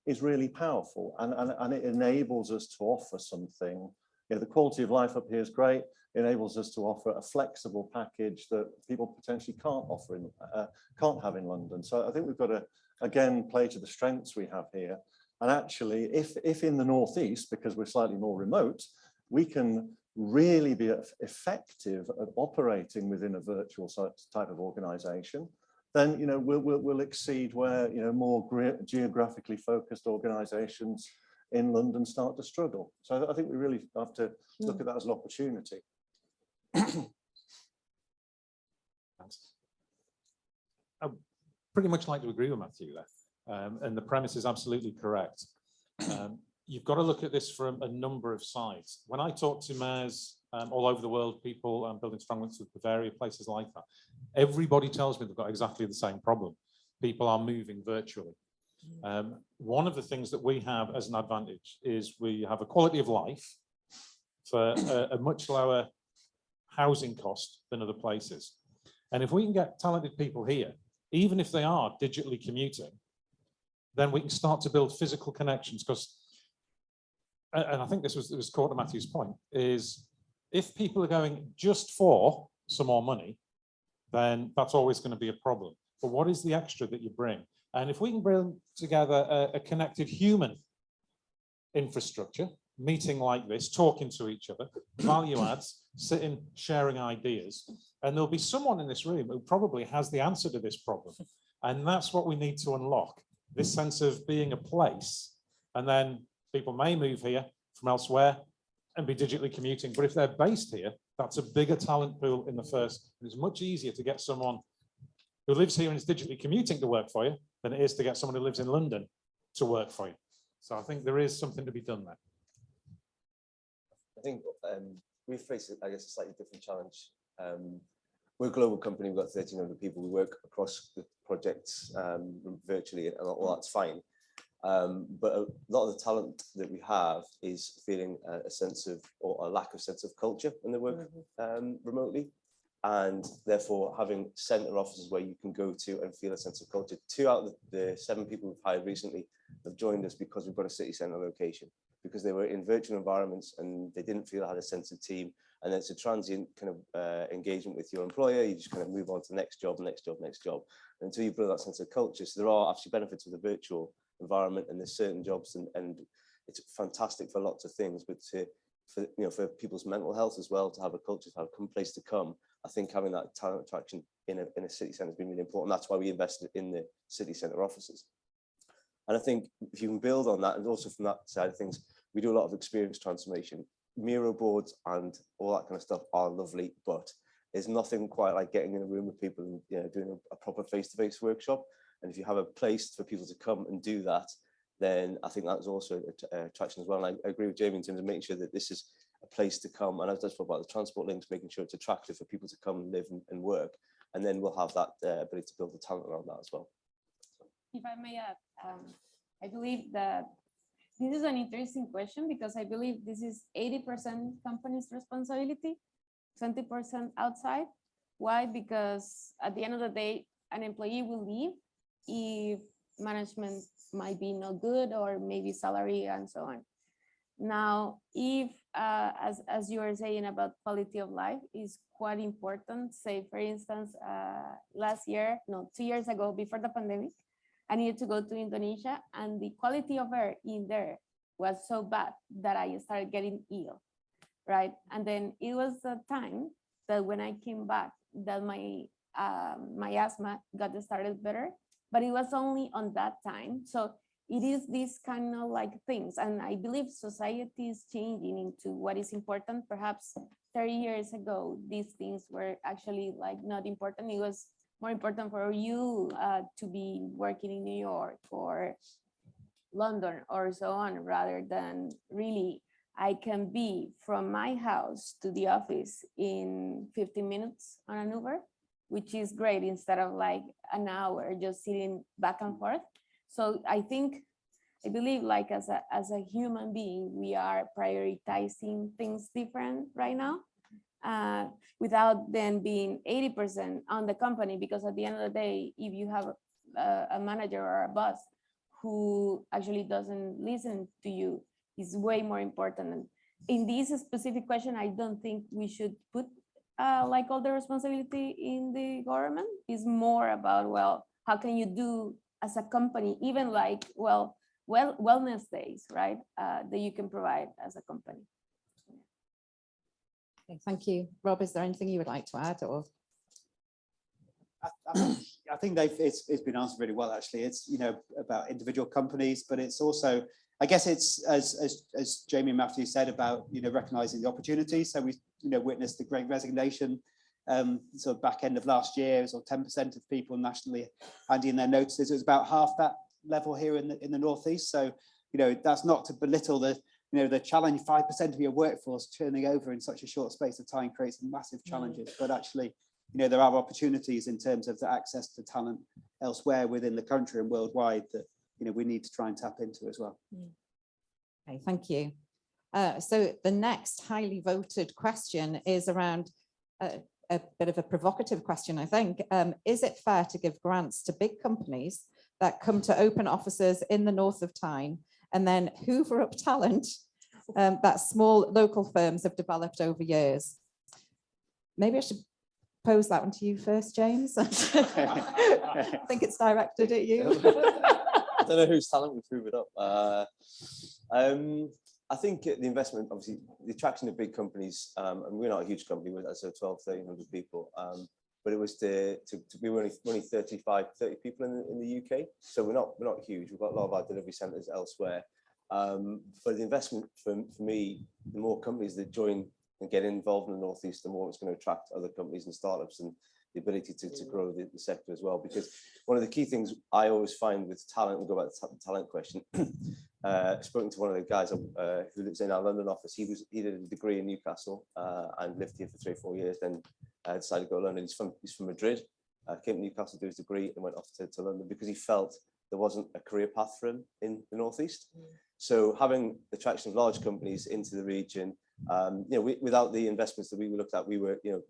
is really powerful, and it enables us to offer something. The quality of life up here is great. It enables us to offer a flexible package that people potentially can't have in London. So I think we've got to, again, play to the strengths we have here. And actually, if in the Northeast, because we're slightly more remote, we can really be effective at operating within a virtual type of organisation, then we'll exceed where more geographically focused organisations in London start to struggle. So I think we really have to look at that as an opportunity. I pretty much like to agree with Matthew there, and the premise is absolutely correct. You've got to look at this from a number of sides. When I talk to mayors all over the world, people building strong links with Bavaria, places like that, everybody tells me they've got exactly the same problem. People are moving virtually. One of the things that we have as an advantage is we have a quality of life for a much lower housing cost than other places. And if we can get talented people here, even if they are digitally commuting, then we can start to build physical connections. Because, and I think this was caught to Matthew's point, is if people are going just for some more money, then that's always going to be a problem. But what is the extra that you bring? And if we can bring together a connected human infrastructure, meeting like this, talking to each other, value adds, sitting, sharing ideas, and there'll be someone in this room who probably has the answer to this problem. And that's what we need to unlock, this sense of being a place. And then people may move here from elsewhere and be digitally commuting. But if they're based here, that's a bigger talent pool in the first. It's much easier to get someone who lives here and is digitally commuting to work for you than it is to get someone who lives in London to work for you. So I think there is something to be done there. I think we face, I guess, a slightly different challenge. We're a global company, we've got 1,300 people. We work across the projects virtually, and all that's fine. But a lot of the talent that we have is feeling a sense of, or a lack of sense of culture when they work remotely. And therefore having centre offices where you can go to and feel a sense of culture. 2 out of the 7 people we've hired recently have joined us because we've got a city centre location, because they were in virtual environments and they didn't feel I had a sense of team. And it's a transient kind of engagement with your employer. You just kind of move on to the next job, next job, next job, until you build that sense of culture. So there are actually benefits of the virtual environment, and there's certain jobs, and it's fantastic for lots of things, but to for people's mental health as well, to have a culture, to have a place to come. I think having that talent attraction in a city centre has been really important. That's why we invested in the city centre offices. And I think if you can build on that, and also from that side of things, we do a lot of experience transformation. Miro boards and all that kind of stuff are lovely, but there's nothing quite like getting in a room with people and, you know, doing a proper face-to-face workshop. And if you have a place for people to come and do that, then I think that's also attraction as well. And I agree with Jamie in terms of making sure that this is a place to come. And I've just talked about the transport links, making sure it's attractive for people to come and live and work. And then we'll have that ability to build the talent around that as well. If I may add, I believe that this is an interesting question, because I believe this is 80% company's responsibility, 20% outside. Why? Because at the end of the day, an employee will leave if management might be not good, or maybe salary and so on. Now, if as you were saying about quality of life is quite important, say for instance, 2 years ago, before the pandemic, I needed to go to Indonesia, and the quality of air in there was so bad that I started getting ill, right? And then it was the time that when I came back, that my asthma got started better, but it was only on that time. So it is this kind of like things, and I believe society is changing into what is important. Perhaps 30 years ago, these things were actually like not important. It was more important for you to be working in New York or London or so on, rather than really I can be from my house to the office in 15 minutes on an Uber, which is great, instead of like an hour just sitting back and forth. So I believe like as a human being, we are prioritizing things different right now, without then being 80% on the company, because at the end of the day, if you have a manager or a boss who actually doesn't listen to you, is way more important. And in this specific question, I don't think we should put like all the responsibility in the government. Is more about, well, how can you do as a company, even like, wellness days, right? That you can provide as a company. Okay, thank you. Rob, is there anything you would like to add? Or I think it's been answered really well, actually. It's, you know, about individual companies, but it's also, I guess it's as Jamie and Matthew said, about, you know, recognizing the opportunities. So we, you know, witnessed the Great Resignation sort of back end of last year, so 10% of people nationally handing in their notices. It was about half that level here in the Northeast. So, you know, that's not to belittle the, you know, the challenge. 5% of your workforce turning over in such a short space of time creates massive challenges, but actually, you know, there are opportunities in terms of the access to talent elsewhere within the country and worldwide that, you know, we need to try and tap into as well. okay, thank you. So the next highly voted question is around a bit of a provocative question, I think. Is it fair to give grants to big companies that come to open offices in the north of Tyne and then hoover up talent that small local firms have developed over years? Maybe I should pose that one to you first, James. I think it's directed at you. I don't know whose talent we've hoovered up. I think the investment, obviously, the attraction of big companies, and we're not a huge company, we're 1,200-1,300 people, but it was we were only 30 people in the UK, so we're not huge. We've got a lot of our delivery centres elsewhere. For the investment, for me, the more companies that join and get involved in the Northeast, the more it's going to attract other companies and startups, and the ability to grow the sector as well. Because one of the key things I always find with talent, we'll go back to the talent question. Spoken to one of the guys who lives in our London office. He did a degree in Newcastle and lived here for 3 or 4 years. Then decided to go to London. He's from Madrid. Came to Newcastle to do his degree and went off to London because he felt there wasn't a career path for him in the Northeast. So having the attraction of large companies into the region, you know, without the investments that we looked at, we were, you know,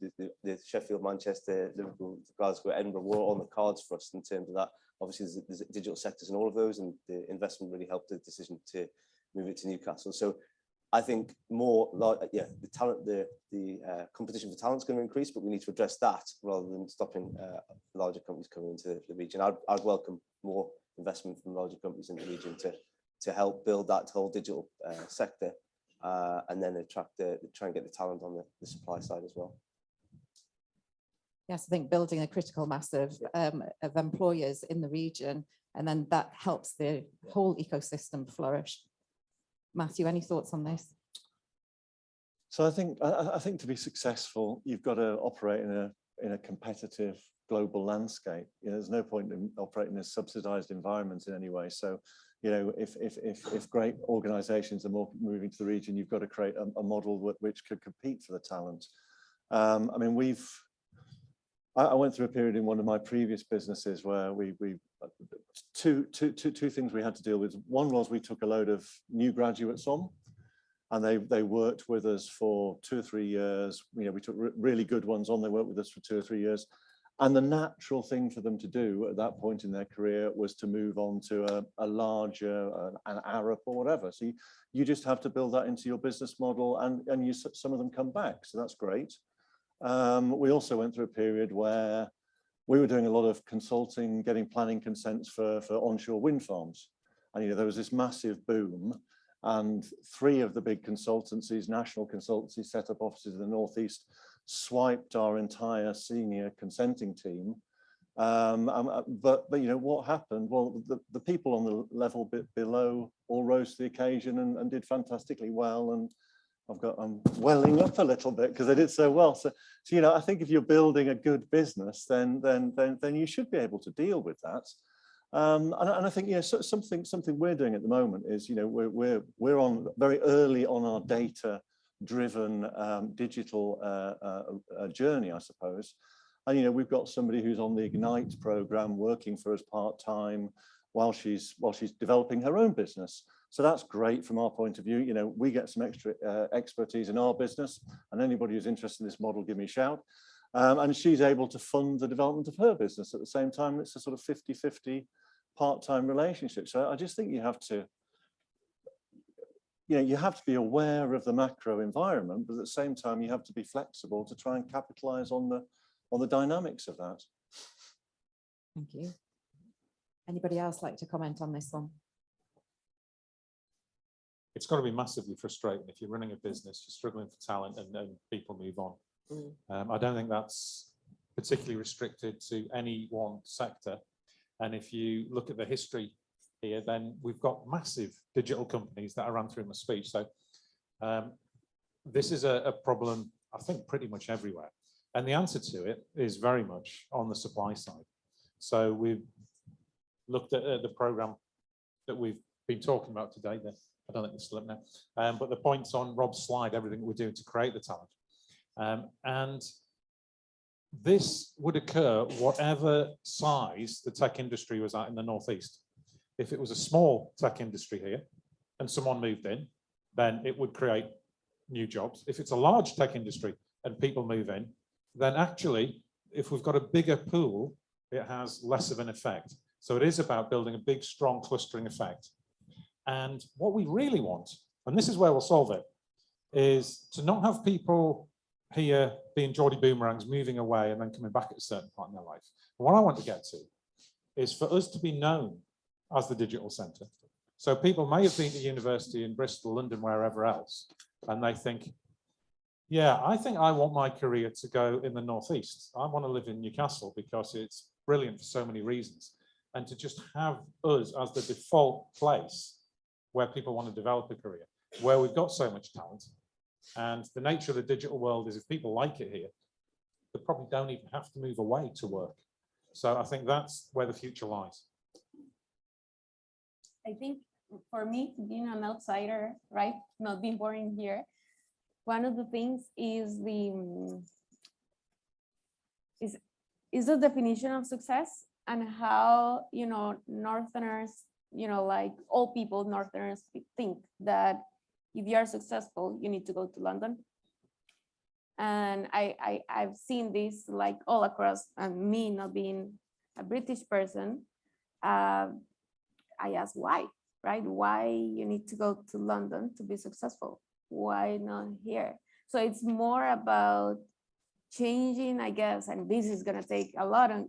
the Sheffield, Manchester, Liverpool, Glasgow, Edinburgh were all on the cards for us in terms of that. Obviously, there's digital sectors in all of those, and the investment really helped the decision to move it to Newcastle. So I think the competition for talent is going to increase, but we need to address that rather than stopping larger companies coming into the region. I'd welcome more investment from larger companies in the region to help build that whole digital sector. and then try and get the talent on the supply side as well. Yes, I think building a critical mass of employers in the region, and then that helps the whole ecosystem flourish. Matthew, any thoughts on this? So I think to be successful, you've got to operate in a competitive global landscape. You know, there's no point in operating in a subsidized environment in any way. So, you know, if great organizations are more moving to the region, you've got to create a model which could compete for the talent. I mean, I went through a period in one of my previous businesses where two things we had to deal with. One was we took a load of new graduates on, and they worked with us for 2 or 3 years. You know, we took really good ones on. They worked with us for 2 or 3 years. And the natural thing for them to do at that point in their career was to move on to a larger, an Arab or whatever. So you just have to build that into your business model, and some of them come back. So that's great. We also went through a period where we were doing a lot of consulting, getting planning consents for onshore wind farms. And, you know, there was this massive boom, and 3 of the big consultancies, national consultancies, set up offices in the Northeast, swiped our entire senior consenting team. But you know, what happened? Well, the people on the level bit below all rose to the occasion and did fantastically well. And I'm welling up a little bit because they did so well. So you know, I think if you're building a good business, then you should be able to deal with that. And I think, you know, something we're doing at the moment is, you know, we're on very early on our data-driven digital journey, I suppose. And you know, we've got somebody who's on the Ignite program working for us part-time while she's developing her own business. So that's great from our point of view. You know, we get some extra expertise in our business, and anybody who's interested in this model, give me a shout. And she's able to fund the development of her business at the same time. It's a sort of 50-50 part-time relationship. So I just think you have to, you know, you have to be aware of the macro environment, but at the same time, you have to be flexible to try and capitalize on the dynamics of that. Thank you. Anybody else like to comment on this one? It's got to be massively frustrating if you're running a business, you're struggling for talent, and then people move on. I don't think that's particularly restricted to any one sector. And if you look at the history here, then we've got massive digital companies that I ran through in my speech. So this is a problem, I think, pretty much everywhere. And the answer to it is very much on the supply side. So we've looked at the program that we've been talking about today. I don't think it's still up now, but the points on Rob's slide, everything we're doing to create the talent. And this would occur whatever size the tech industry was at in the Northeast. If it was a small tech industry here and someone moved in, then it would create new jobs. If it's a large tech industry and people move in, then actually, if we've got a bigger pool, it has less of an effect. So it is about building a big, strong clustering effect. And what we really want, and this is where we'll solve it, is to not have people here being Geordie boomerangs, moving away and then coming back at a certain point in their life. And what I want to get to is for us to be known as the digital centre. So people may have been to university in Bristol, London, wherever else, and they think, yeah, I think I want my career to go in the Northeast. I want to live in Newcastle because it's brilliant for so many reasons. And to just have us as the default place where people want to develop a career, where we've got so much talent. And the nature of the digital world is if people like it here, they probably don't even have to move away to work. So I think that's where the future lies. I think for me, being an outsider, right, not being born here, one of the things is the definition of success and how, you know, Northerners, you know, like all people, Northerners think that if you are successful, you need to go to London. And I've seen this like all across, and me not being a British person, I ask why, right? Why you need to go to London to be successful? Why not here? So it's more about changing, I guess, and this is going to take a lot of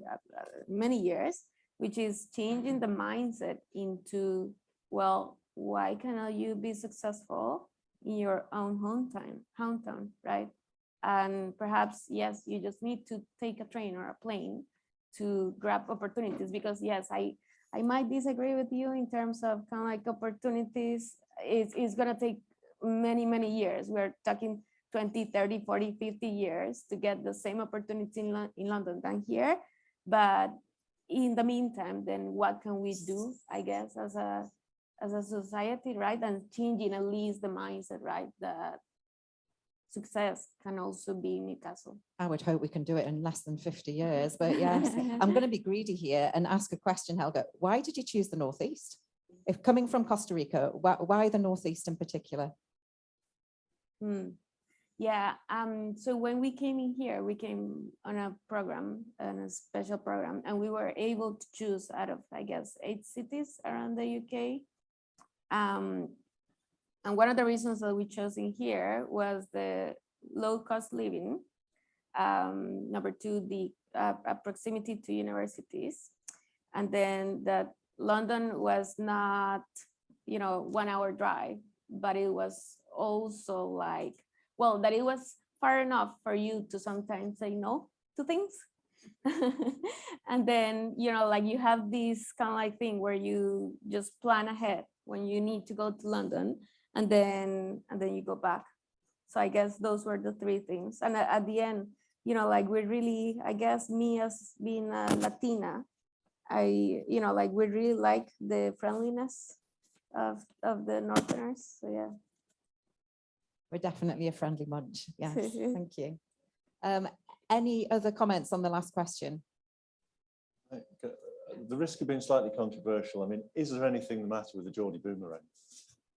many years, which is changing the mindset into, well, why cannot you be successful in your own hometown, right? And perhaps, yes, you just need to take a train or a plane to grab opportunities, because yes, I might disagree with you in terms of kind of like opportunities. It's going to take many years. We're talking 20, 30, 40, 50 years to get the same opportunity in London than here. But in the meantime, then what can we do, I guess, as a society, right? And changing at least the mindset, right? That success can also be Newcastle. I would hope we can do it in less than 50 years, but yes, I'm going to be greedy here and ask a question, Helga. Why did you choose the Northeast? If coming from Costa Rica, why the Northeast in particular? Yeah, so when we came in here, we came on a program, on a special program, and we were able to choose out of, I guess, 8 cities around the UK. And one of the reasons that we chose in here was the low cost living. Number 2, the proximity to universities. And then that London was not, 1 hour drive, but it was also like, well, that it was far enough for you to sometimes say no to things. And then, like you have this kind of like thing where you just plan ahead when you need to go to London, and then you go back. So I guess those were the 3 things. And at the end, like we really, I guess me as being a Latina, we really like the friendliness of the Northerners. So yeah. We're definitely a friendly bunch. Yes, thank you. Any other comments on the last question? The risk of being slightly controversial, I mean, is there anything the matter with the Geordie boomerang?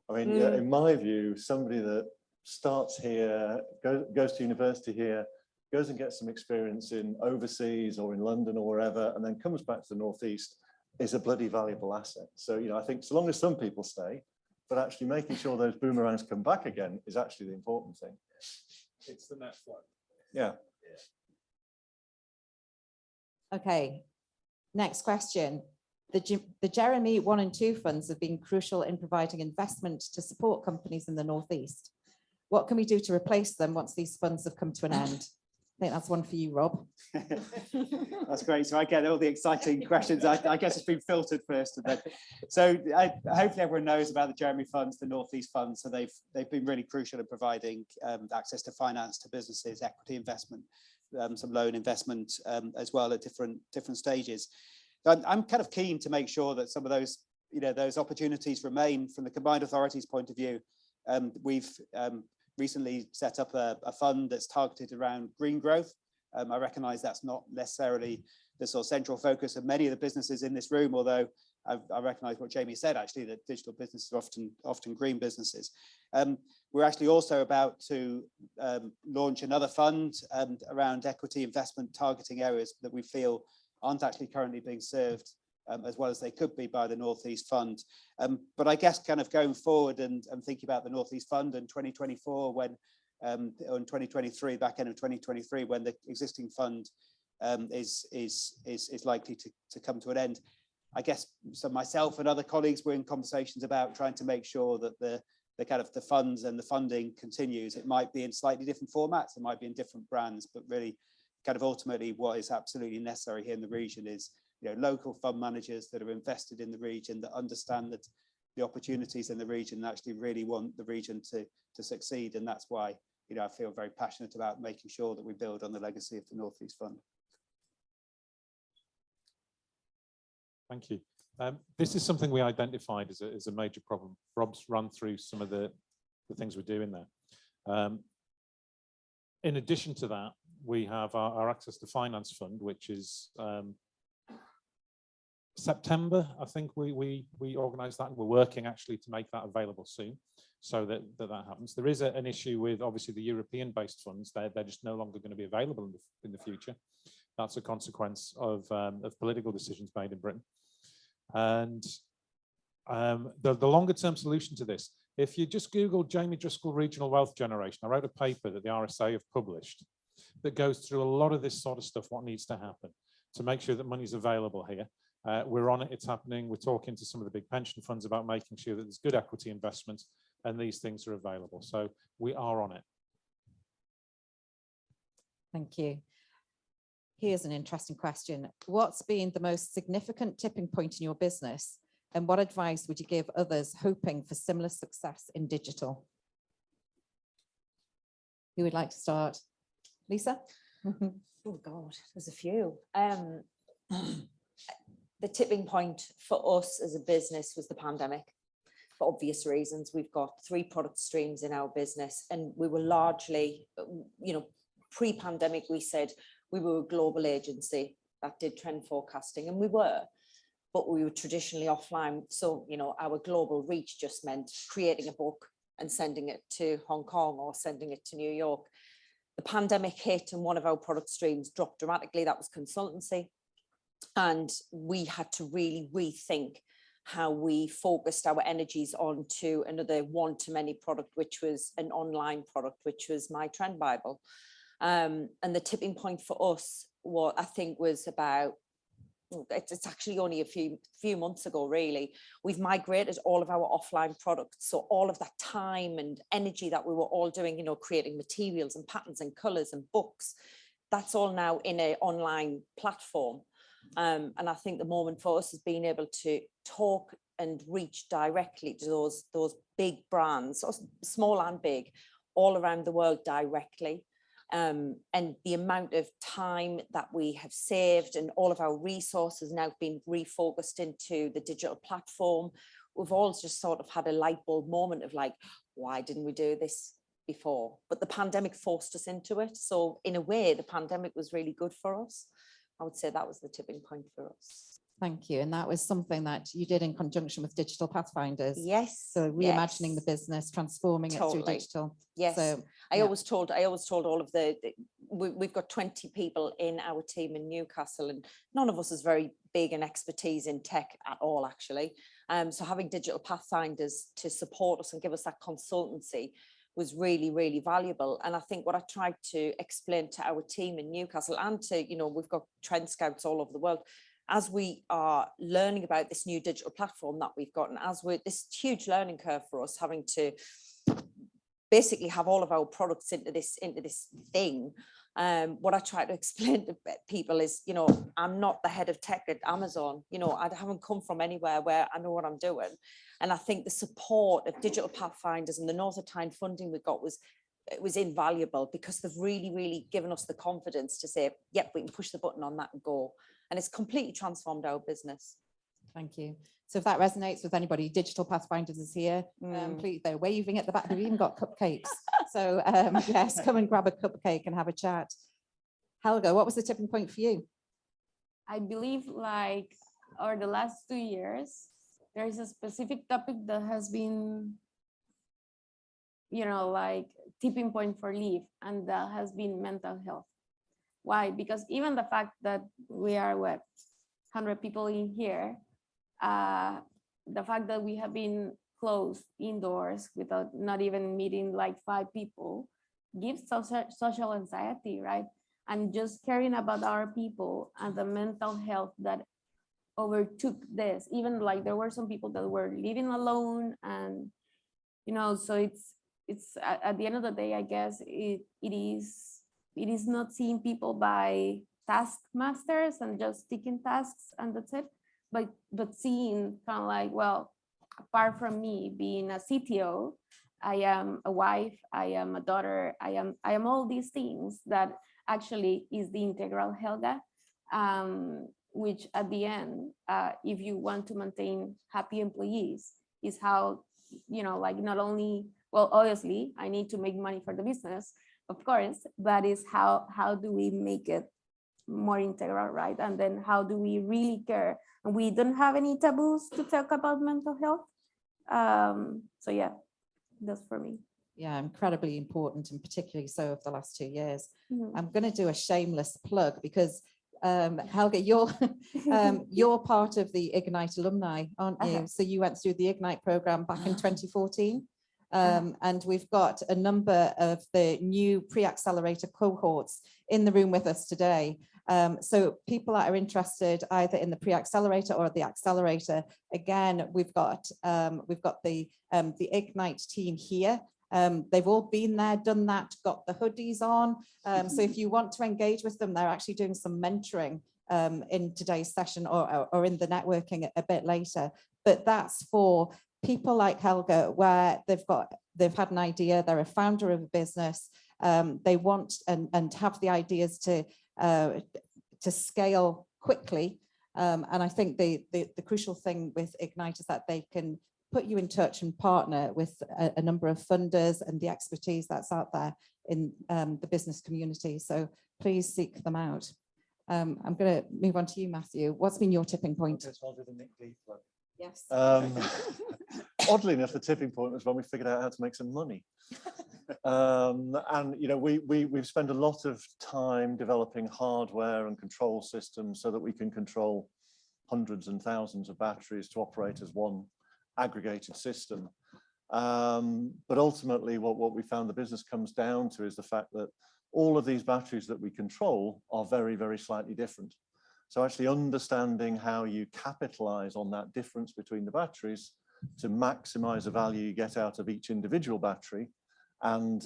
I mean, in my view, somebody that starts here, goes to university here, goes and gets some experience in overseas or in London or wherever, and then comes back to the Northeast is a bloody valuable asset. So, I think so long as some people stay, but actually making sure those boomerangs come back again is actually the important thing. It's the net flow. Yeah. Okay, next question. The Jeremy 1 and 2 funds have been crucial in providing investment to support companies in the Northeast. What can we do to replace them once these funds have come to an end? I think that's one for you, Rob. That's great. So I get all the exciting questions. I guess it's been filtered first. And then. So hopefully everyone knows about the Jeremy funds, the Northeast funds. So they've been really crucial in providing access to finance to businesses, equity investment, some loan investment as well at different stages. I'm kind of keen to make sure that some of those, those opportunities remain from the combined authorities point of view. We've recently set up a fund that's targeted around green growth. I recognise that's not necessarily the sort of central focus of many of the businesses in this room, although I recognise what Jamie said, actually, that digital businesses are often green businesses. We're actually also about to launch another fund around equity investment targeting areas that we feel aren't actually currently being served as well as they could be by the Northeast Fund. But I guess kind of going forward and thinking about the Northeast Fund in 2024, when in 2023, back end of 2023, when the existing fund is likely to come to an end. I guess so myself and other colleagues were in conversations about trying to make sure that the kind of the funds and the funding continues. It might be in slightly different formats, it might be in different brands, but really kind of ultimately what is absolutely necessary here in the region is local fund managers that are invested in the region, that understand that the opportunities in the region and actually really want the region to succeed. And that's why I feel very passionate about making sure that we build on the legacy of the Northeast Fund. Thank you. This is something we identified as a major problem. Rob's run through some of the things we're doing there. In addition to that, we have our Access to Finance Fund, which is September, I think we organised that, and we're working actually to make that available soon, so that happens. There is an issue with obviously the European-based funds. They're just no longer going to be available in the future. That's a consequence of political decisions made in Britain. And the longer-term solution to this, if you just Google Jamie Driscoll Regional Wealth Generation, I wrote a paper that the RSA have published that goes through a lot of this sort of stuff, what needs to happen to make sure that money's available here. We're on it, it's happening. We're talking to some of the big pension funds about making sure that there's good equity investment, and these things are available. So we are on it. Thank you. Here's an interesting question. What's been the most significant tipping point in your business, and what advice would you give others hoping for similar success in digital? Who would like to start? Lisa? Oh God, there's a few. The tipping point for us as a business was the pandemic. For obvious reasons, we've got 3 product streams in our business, and we were largely, pre-pandemic, we said we were a global agency that did trend forecasting, and we were, but we were traditionally offline. So, our global reach just meant creating a book and sending it to Hong Kong or sending it to New York. The pandemic hit and one of our product streams dropped dramatically. That was consultancy. And we had to really rethink how we focused our energies onto another one-to-many product, which was an online product, which was My Trend Bible. And the tipping point for us, what I think was about, it's actually only a few months ago, really. We've migrated all of our offline products. So all of that time and energy that we were all doing, creating materials and patterns and colors and books, that's all now in an online platform. And I think the moment for us is being able to talk and reach directly to those big brands, small and big, all around the world directly. And the amount of time that we have saved and all of our resources now been refocused into the digital platform. We've all just sort of had a light bulb moment of like, why didn't we do this before? But the pandemic forced us into it. So in a way, the pandemic was really good for us. I would say that was the tipping point for us. Thank you. And that was something that you did in conjunction with Digital Pathfinders. Yes. So reimagining the business, transforming it through digital. Yes. So, I always told all of we've got 20 people in our team in Newcastle, and none of us is very big in expertise in tech at all, actually. So having Digital Pathfinders to support us and give us that consultancy was really, really valuable. And I think what I tried to explain to our team in Newcastle and to, we've got trend scouts all over the world, as we are learning about this new digital platform that we've got, and as we're this huge learning curve for us, having to basically have all of our products into this thing. What I try to explain to people is, I'm not the head of tech at Amazon. I haven't come from anywhere where I know what I'm doing. And I think the support of Digital Pathfinders and the North Tyne funding we got was invaluable, because they've really, really given us the confidence to say, yep, we can push the button on that and go. And it's completely transformed our business. Thank you. So if that resonates with anybody, Digital Pathfinders is here. Please, they're waving at the back. They've even got cupcakes. So yes, come and grab a cupcake and have a chat. Helga, what was the tipping point for you? I believe over the last 2 years, there is a specific topic that has been, tipping point for Liv, and that has been mental health. Why? Because even the fact that we are 100 people in here, the fact that we have been closed indoors without not even meeting 5 people gives social anxiety, right? And just caring about our people and the mental health that overtook this. Even there were some people that were living alone, and so it's at the end of the day, I guess it is not seeing people by taskmasters and just taking tasks and that's it, but seeing kind of apart from me being a CTO, I am a wife, I am a daughter, I am all these things that actually is the integral Helga, which at the end, if you want to maintain happy employees, is how, not only, well, obviously I need to make money for the business, of course, but is how do we make it more integral, right? And then how do we really care? And we don't have any taboos to talk about mental health. So yeah, that's for me. Yeah, incredibly important, and particularly so over the last 2 years. I'm going to do a shameless plug because Helga, you're part of the Ignite alumni, aren't you? So you went through the Ignite program back in 2014. And we've got a number of the new pre-accelerator cohorts in the room with us today. So people that are interested either in the pre-accelerator or the accelerator, again, we've got the Ignite team here. They've all been there, done that, got the hoodies on. So if you want to engage with them, they're actually doing some mentoring in today's session or in the networking a bit later. But that's for people like Helga, where they've had an idea, they're a founder of a business, they want and have the ideas to scale quickly. And I think the crucial thing with Ignite is that they can put you in touch and partner with a number of funders and the expertise that's out there in the business community. So please seek them out. I'm going to move on to you, Matthew. What's been your tipping point? Okay, so I'll do the Nick D plug. Yes. Oddly enough, the tipping point was when we figured out how to make some money. And you know, we've spent a lot of time developing hardware and control systems so that we can control hundreds and thousands of batteries to operate as one aggregated system. But ultimately, what we found the business comes down to is the fact that all of these batteries that we control are very, very slightly different. So actually understanding how you capitalize on that difference between the batteries to maximize the value you get out of each individual battery and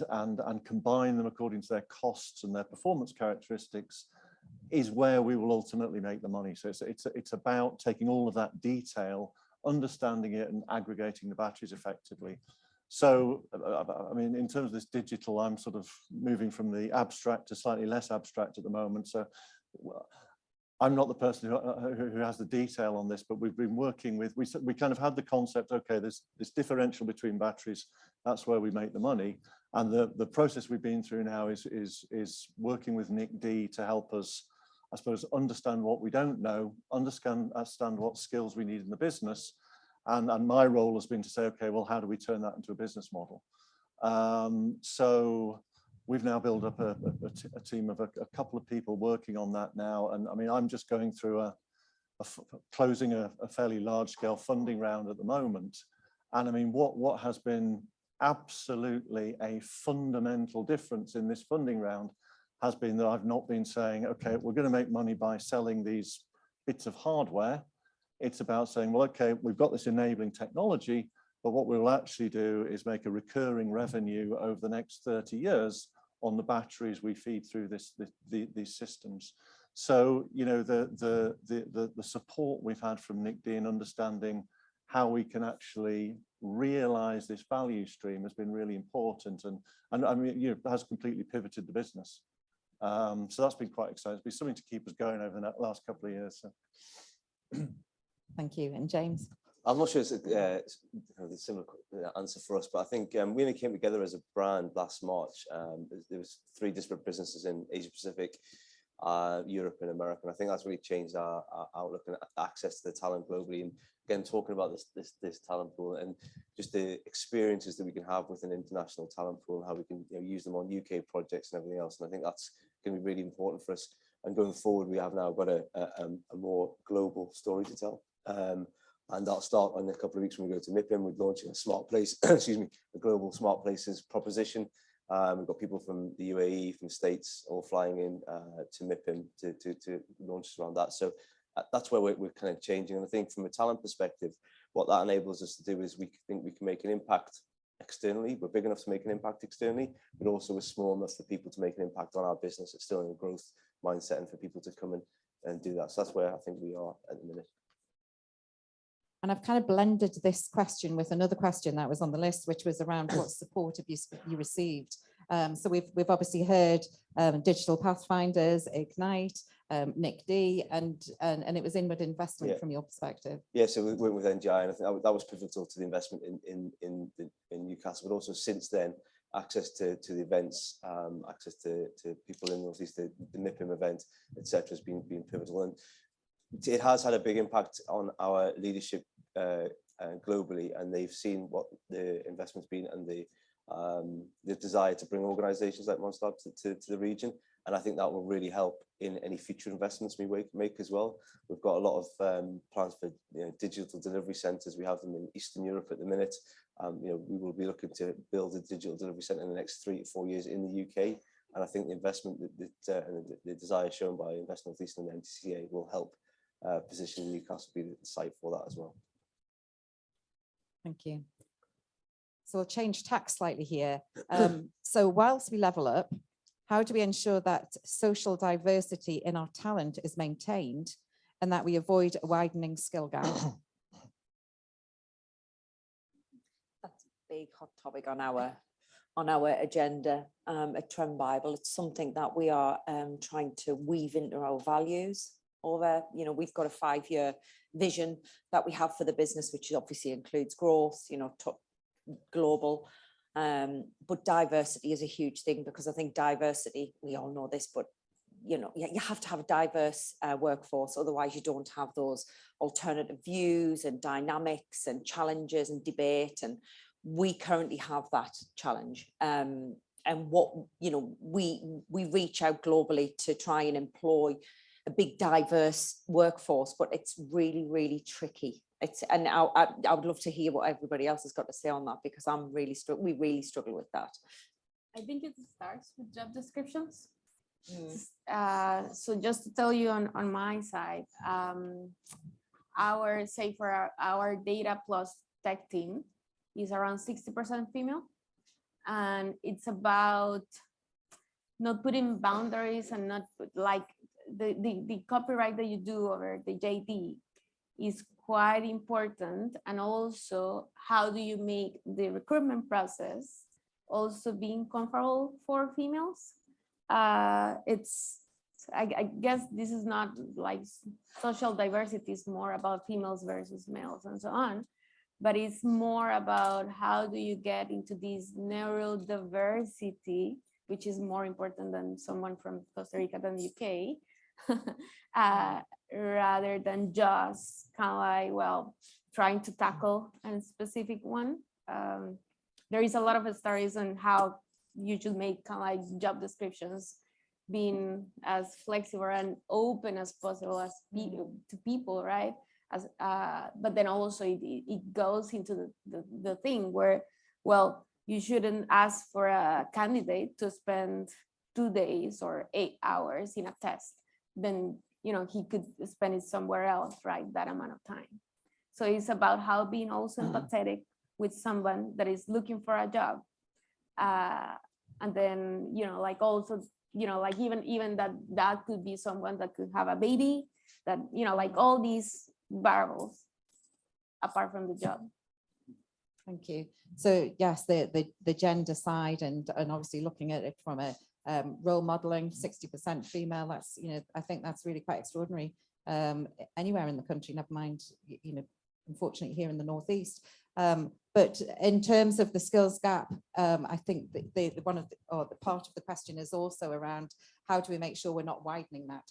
combine them according to their costs and their performance characteristics is where we will ultimately make the money. So it's about taking all of that detail, understanding it and aggregating the batteries effectively. So, I mean, in terms of this digital, I'm sort of moving from the abstract to slightly less abstract at the moment. So I'm not the person who has the detail on this, but we've been working with, we kind of had the concept, okay, there's this differential between batteries, that's where we make the money. And the process we've been through now is working with Nick D to help us, I suppose, understand what we don't know, understand what skills we need in the business. And my role has been to say, okay, well, how do we turn that into a business model? So we've now built up a team of a couple of people working on that now. And I mean, I'm just going through closing a fairly large scale funding round at the moment. And I mean, what has been absolutely a fundamental difference in this funding round has been that I've not been saying, okay, we're going to make money by selling these bits of hardware. It's about saying, well, okay, we've got this enabling technology, but what we'll actually do is make a recurring revenue over the next 30 years on the batteries we feed through these systems. So, you know, the support we've had from Nick D in understanding how we can actually realize this value stream has been really important, and I mean, you know, has completely pivoted the business. So that's been quite exciting. It's been something to keep us going over the last couple of years. So. Thank you. And James? I'm not sure it's a similar answer for us, but I think we only came together as a brand last March. There was 3 disparate businesses in Asia Pacific, Europe and America. And I think that's really changed our outlook and access to the talent globally. And again, talking about this talent pool and just the experiences that we can have with an international talent pool and how we can, you know, use them on UK projects and everything else. And I think that's going to be really important for us. And going forward, we have now got a more global story to tell. And that'll start in a couple of weeks when we go to MIPIM. We're launching a smart place, excuse me, a global smart places proposition. We've got people from the UAE, from the States, all flying in to MIPIM to launch around that. So that's where we're kind of changing. And I think from a talent perspective, what that enables us to do is we think we can make an impact externally. We're big enough to make an impact externally, but also we're small enough for people to make an impact on our business. It's still in a growth mindset and for people to come in and do that. So that's where I think we are at the minute. And I've kind of blended this question with another question that was on the list, which was around what support have you received. So we've obviously heard Digital Pathfinders, Ignite, Nick D, and it was inward investment from your perspective. Yeah, so we went with NGI, and I think that was pivotal to the investment in Newcastle, but also since then, access to the events, access to people in Northeast, the MIPIM event, etc., has been pivotal. And it has had a big impact on our leadership globally, and they've seen what the investment's been and the desire to bring organisations like Monster to the region. And I think that will really help in any future investments we make as well. We've got a lot of plans for digital delivery centres. We have them in Eastern Europe at the minute. We will be looking to build a digital delivery centre in the next 3 to 4 years in the UK. And I think the investment and the desire shown by Invest North East and the NTCA will help position Newcastle be the site for that as well. Thank you. So we'll change tack slightly here. So whilst we level up, how do we ensure that social diversity in our talent is maintained and that we avoid a widening skill gap? That's a big hot topic on our agenda at Trent Bible. It's something that we are trying to weave into our values. Over, we've got a 5-year vision that we have for the business, which obviously includes growth, global, but diversity is a huge thing, because I think diversity, we all know this, but you have to have a diverse workforce, otherwise you don't have those alternative views and dynamics and challenges and debate, and we currently have that challenge. And what we reach out globally to try and employ a big diverse workforce, but it's really, really tricky. And I would love to hear what everybody else has got to say on that, because we really struggle with that. I think it starts with job descriptions. So just to tell you on my side, our data plus tech team is around 60% female, and it's about not putting boundaries and not like the copyright that you do over the JD is quite important, and also how do you make the recruitment process also being comfortable for females. I guess this is not like social diversity, is more about females versus males and so on, but it's more about how do you get into this neurodiversity, which is more important than someone from Costa Rica than the UK, rather than just kind of like, well, trying to tackle a specific one. There is a lot of stories on how you should make kind of like job descriptions being as flexible and open as possible as to people, right? But then also it goes into the thing where, well, you shouldn't ask for a candidate to spend 2 days or 8 hours in a test. Then he could spend it somewhere else, right? That amount of time. So it's about how being also empathetic with someone that is looking for a job, and then like also like even that could be someone that could have a baby, that like all these variables apart from the job. Thank you. So yes, the gender side and obviously looking at it from a role modeling, 60% female, that's I think that's really quite extraordinary anywhere in the country, never mind unfortunately here in the Northeast. But in terms of the skills gap, I think the part of the question is also around how do we make sure we're not widening that?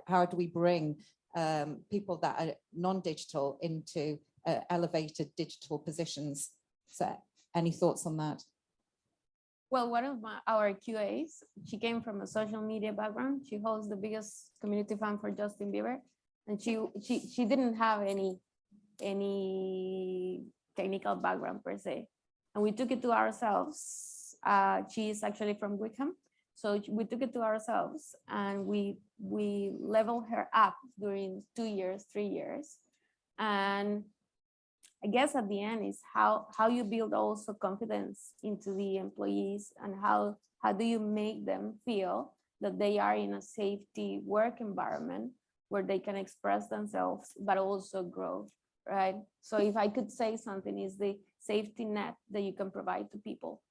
How do we bring people that are non-digital into elevated digital positions? So any thoughts on that? Well, one of our QAs, she came from a social media background. She holds the biggest community fan for Justin Bieber, and she didn't have any technical background per se, and we took it to ourselves. She is actually from Wickham, so we took it to ourselves, and we leveled her up during 2 years, 3 years, and I guess at the end is how you build also confidence into the employees, and how do you make them feel that they are in a safety work environment where they can express themselves but also grow, right? So if I could say something, is the safety net that you can provide to people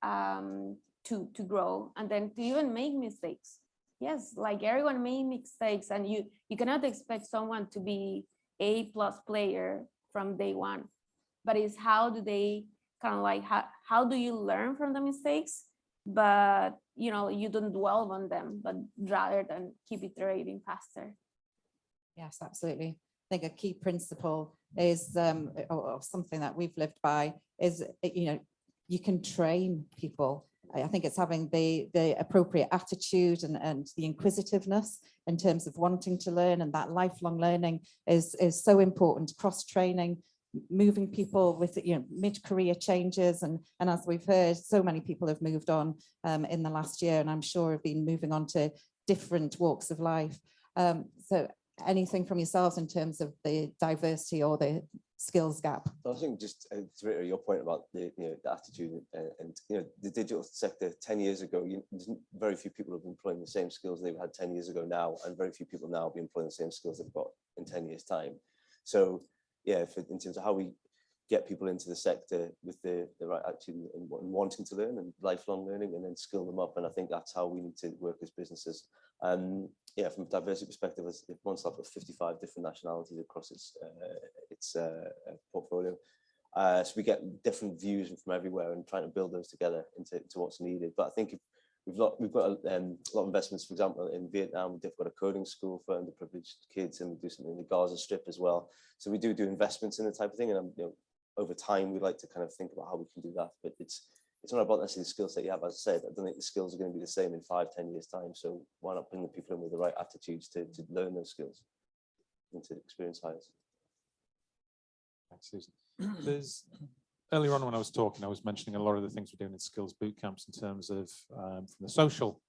to grow, and then to even make mistakes. Yes, like everyone made mistakes, and you cannot expect someone to be A+ player from day one, but it's how do they kind of like, how do you learn from the mistakes, but you don't dwell on them, but rather than keep iterating faster. Yes, absolutely. I think a key principle is or something that we've lived by is you can train people. I think it's having the appropriate attitude and the inquisitiveness in terms of wanting to learn, and that lifelong learning is so important. Cross-training moving people with, mid-career changes. And as we've heard, so many people have moved on in the last year, and I'm sure have been moving on to different walks of life. So anything from yourselves in terms of the diversity or the skills gap? I think just to reiterate your point about the attitude and the digital sector 10 years ago, there's very few people have been employing the same skills they've had 10 years ago now, and very few people now will be employing the same skills they've got in 10 years time. So yeah, in terms of how we get people into the sector with the right attitude and wanting to learn and lifelong learning, and then skill them up, and I think that's how we need to work as businesses. Yeah, from a diversity perspective, OneSlab got 55 different nationalities across its portfolio. So we get different views from everywhere and trying to build those together into what's needed. But I think we've got a lot of investments. For example, in Vietnam, we've got a coding school for underprivileged kids, and we do something in the Gaza Strip as well. So we do investments in the type of thing, and over time we like to kind of think about how we can do that. But it's not about necessarily the skill set you have. As I said, I don't think the skills are going to be the same in 5-10 years time. So why not bring the people in with the right attitudes to learn those skills and to experience hires? Thanks, Susan. There's earlier on when I was talking, I was mentioning a lot of the things we're doing in skills boot camps in terms of from the social,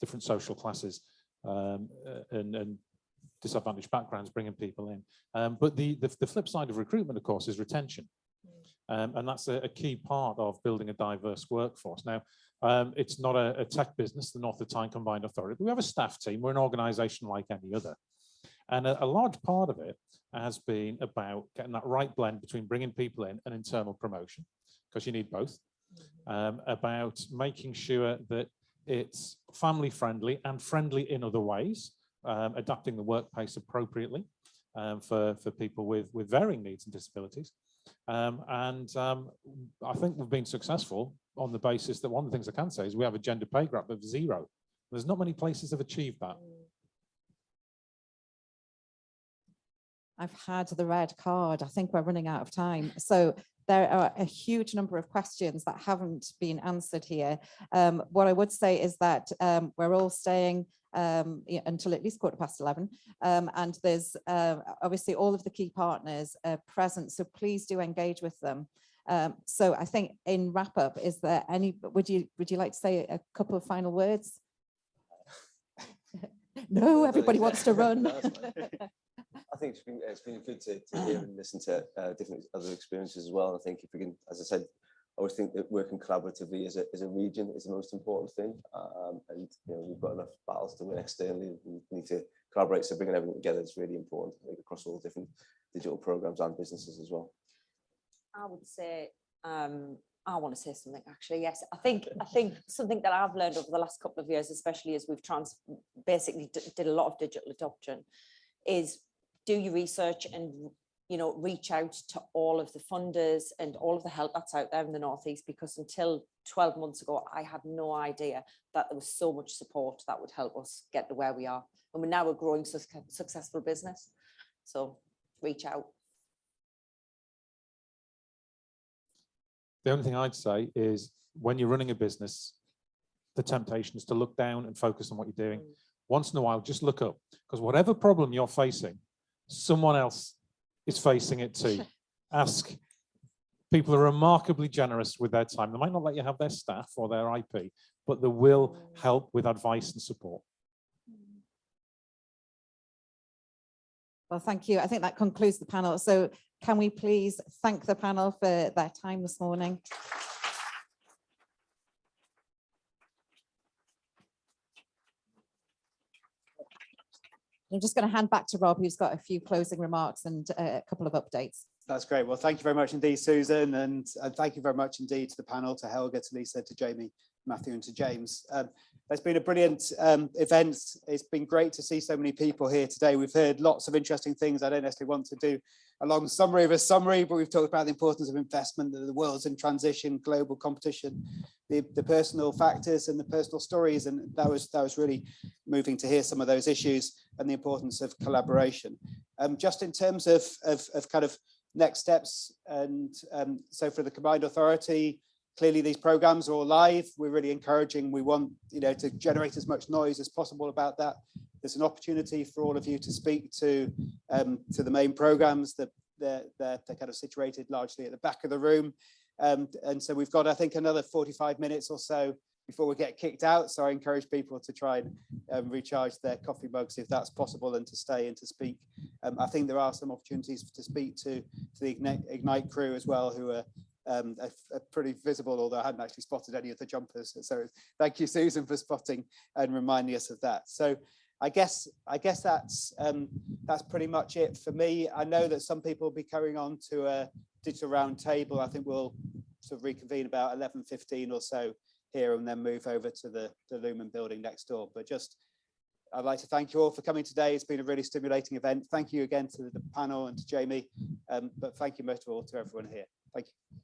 different social classes and disadvantaged backgrounds, bringing people in. But the flip side of recruitment, of course, is retention. And that's a key part of building a diverse workforce. Now, it's not a tech business, the North of Tyne Combined Authority, but we have a staff team. We're an organisation like any other. And a large part of it has been about getting that right blend between bringing people in and internal promotion, because you need both, about making sure that it's family friendly and friendly in other ways, adapting the work pace appropriately for people with varying needs and disabilities. I think we've been successful on the basis that one of the things I can say is we have a gender pay gap of 0. There's not many places that have achieved that. I've had the red card. I think we're running out of time. So there are a huge number of questions that haven't been answered here. What I would say is that we're all staying until at least 11:15. And there's obviously all of the key partners present, so please do engage with them. So I think in wrap up, is there any, would you like to say a couple of final words? No, everybody wants to run. I think it's been good to hear and listen to different other experiences as well. I think if we can, as I said, I always think that working collaboratively as a region is the most important thing. And we've got enough battles to win externally. We need to collaborate. So bringing everything together is really important, I think, across all different digital programs and businesses as well. I would say, I want to say something actually. Yes, I think something that I've learned over the last couple of years, especially as we've basically did a lot of digital adoption, is do your research and reach out to all of the funders and all of the help that's out there in the Northeast, because until 12 months ago, I had no idea that there was so much support that would help us get to where we are. And we're now a growing successful business. So reach out. The only thing I'd say is when you're running a business, the temptation is to look down and focus on what you're doing. Once in a while, just look up, because whatever problem you're facing, someone else is facing it too. Ask. People are remarkably generous with their time. They might not let you have their staff or their IP, but they will help with advice and support. Well, thank you. I think that concludes the panel. So can we please thank the panel for their time this morning? I'm just going to hand back to Rob, who's got a few closing remarks and a couple of updates. That's great. Well, thank you very much indeed, Susan, and thank you very much indeed to the panel, to Helga, to Lisa, to Jamie, Matthew, and to James. It's been a brilliant event. It's been great to see so many people here today. We've heard lots of interesting things. I don't necessarily want to do a long summary of a summary, but we've talked about the importance of investment, that the world's in transition, global competition, the personal factors and the personal stories, and that was really moving to hear some of those issues and the importance of collaboration. Just in terms of kind of next steps, and so for the Combined Authority, clearly these programs are all live. We're really encouraging. We want to generate as much noise as possible about that. There's an opportunity for all of you to speak to the main programs, the they're kind of situated largely at the back of the room. And so we've got, I think, another 45 minutes or so before we get kicked out. So I encourage people to try and recharge their coffee mugs if that's possible, and to stay and to speak. I think there are some opportunities to speak to the Ignite crew as well, who are pretty visible, although I hadn't actually spotted any of the jumpers. So thank you, Susan, for spotting and reminding us of that. So I guess that's pretty much it for me. I know that some people will be carrying on to a digital round table. I think we'll sort of reconvene about 11:15 or so here, and then move over to the Lumen building next door. But just, I'd like to thank you all for coming today. It's been a really stimulating event. Thank you again to the panel and to Jamie, but thank you most of all to everyone here. Thank you.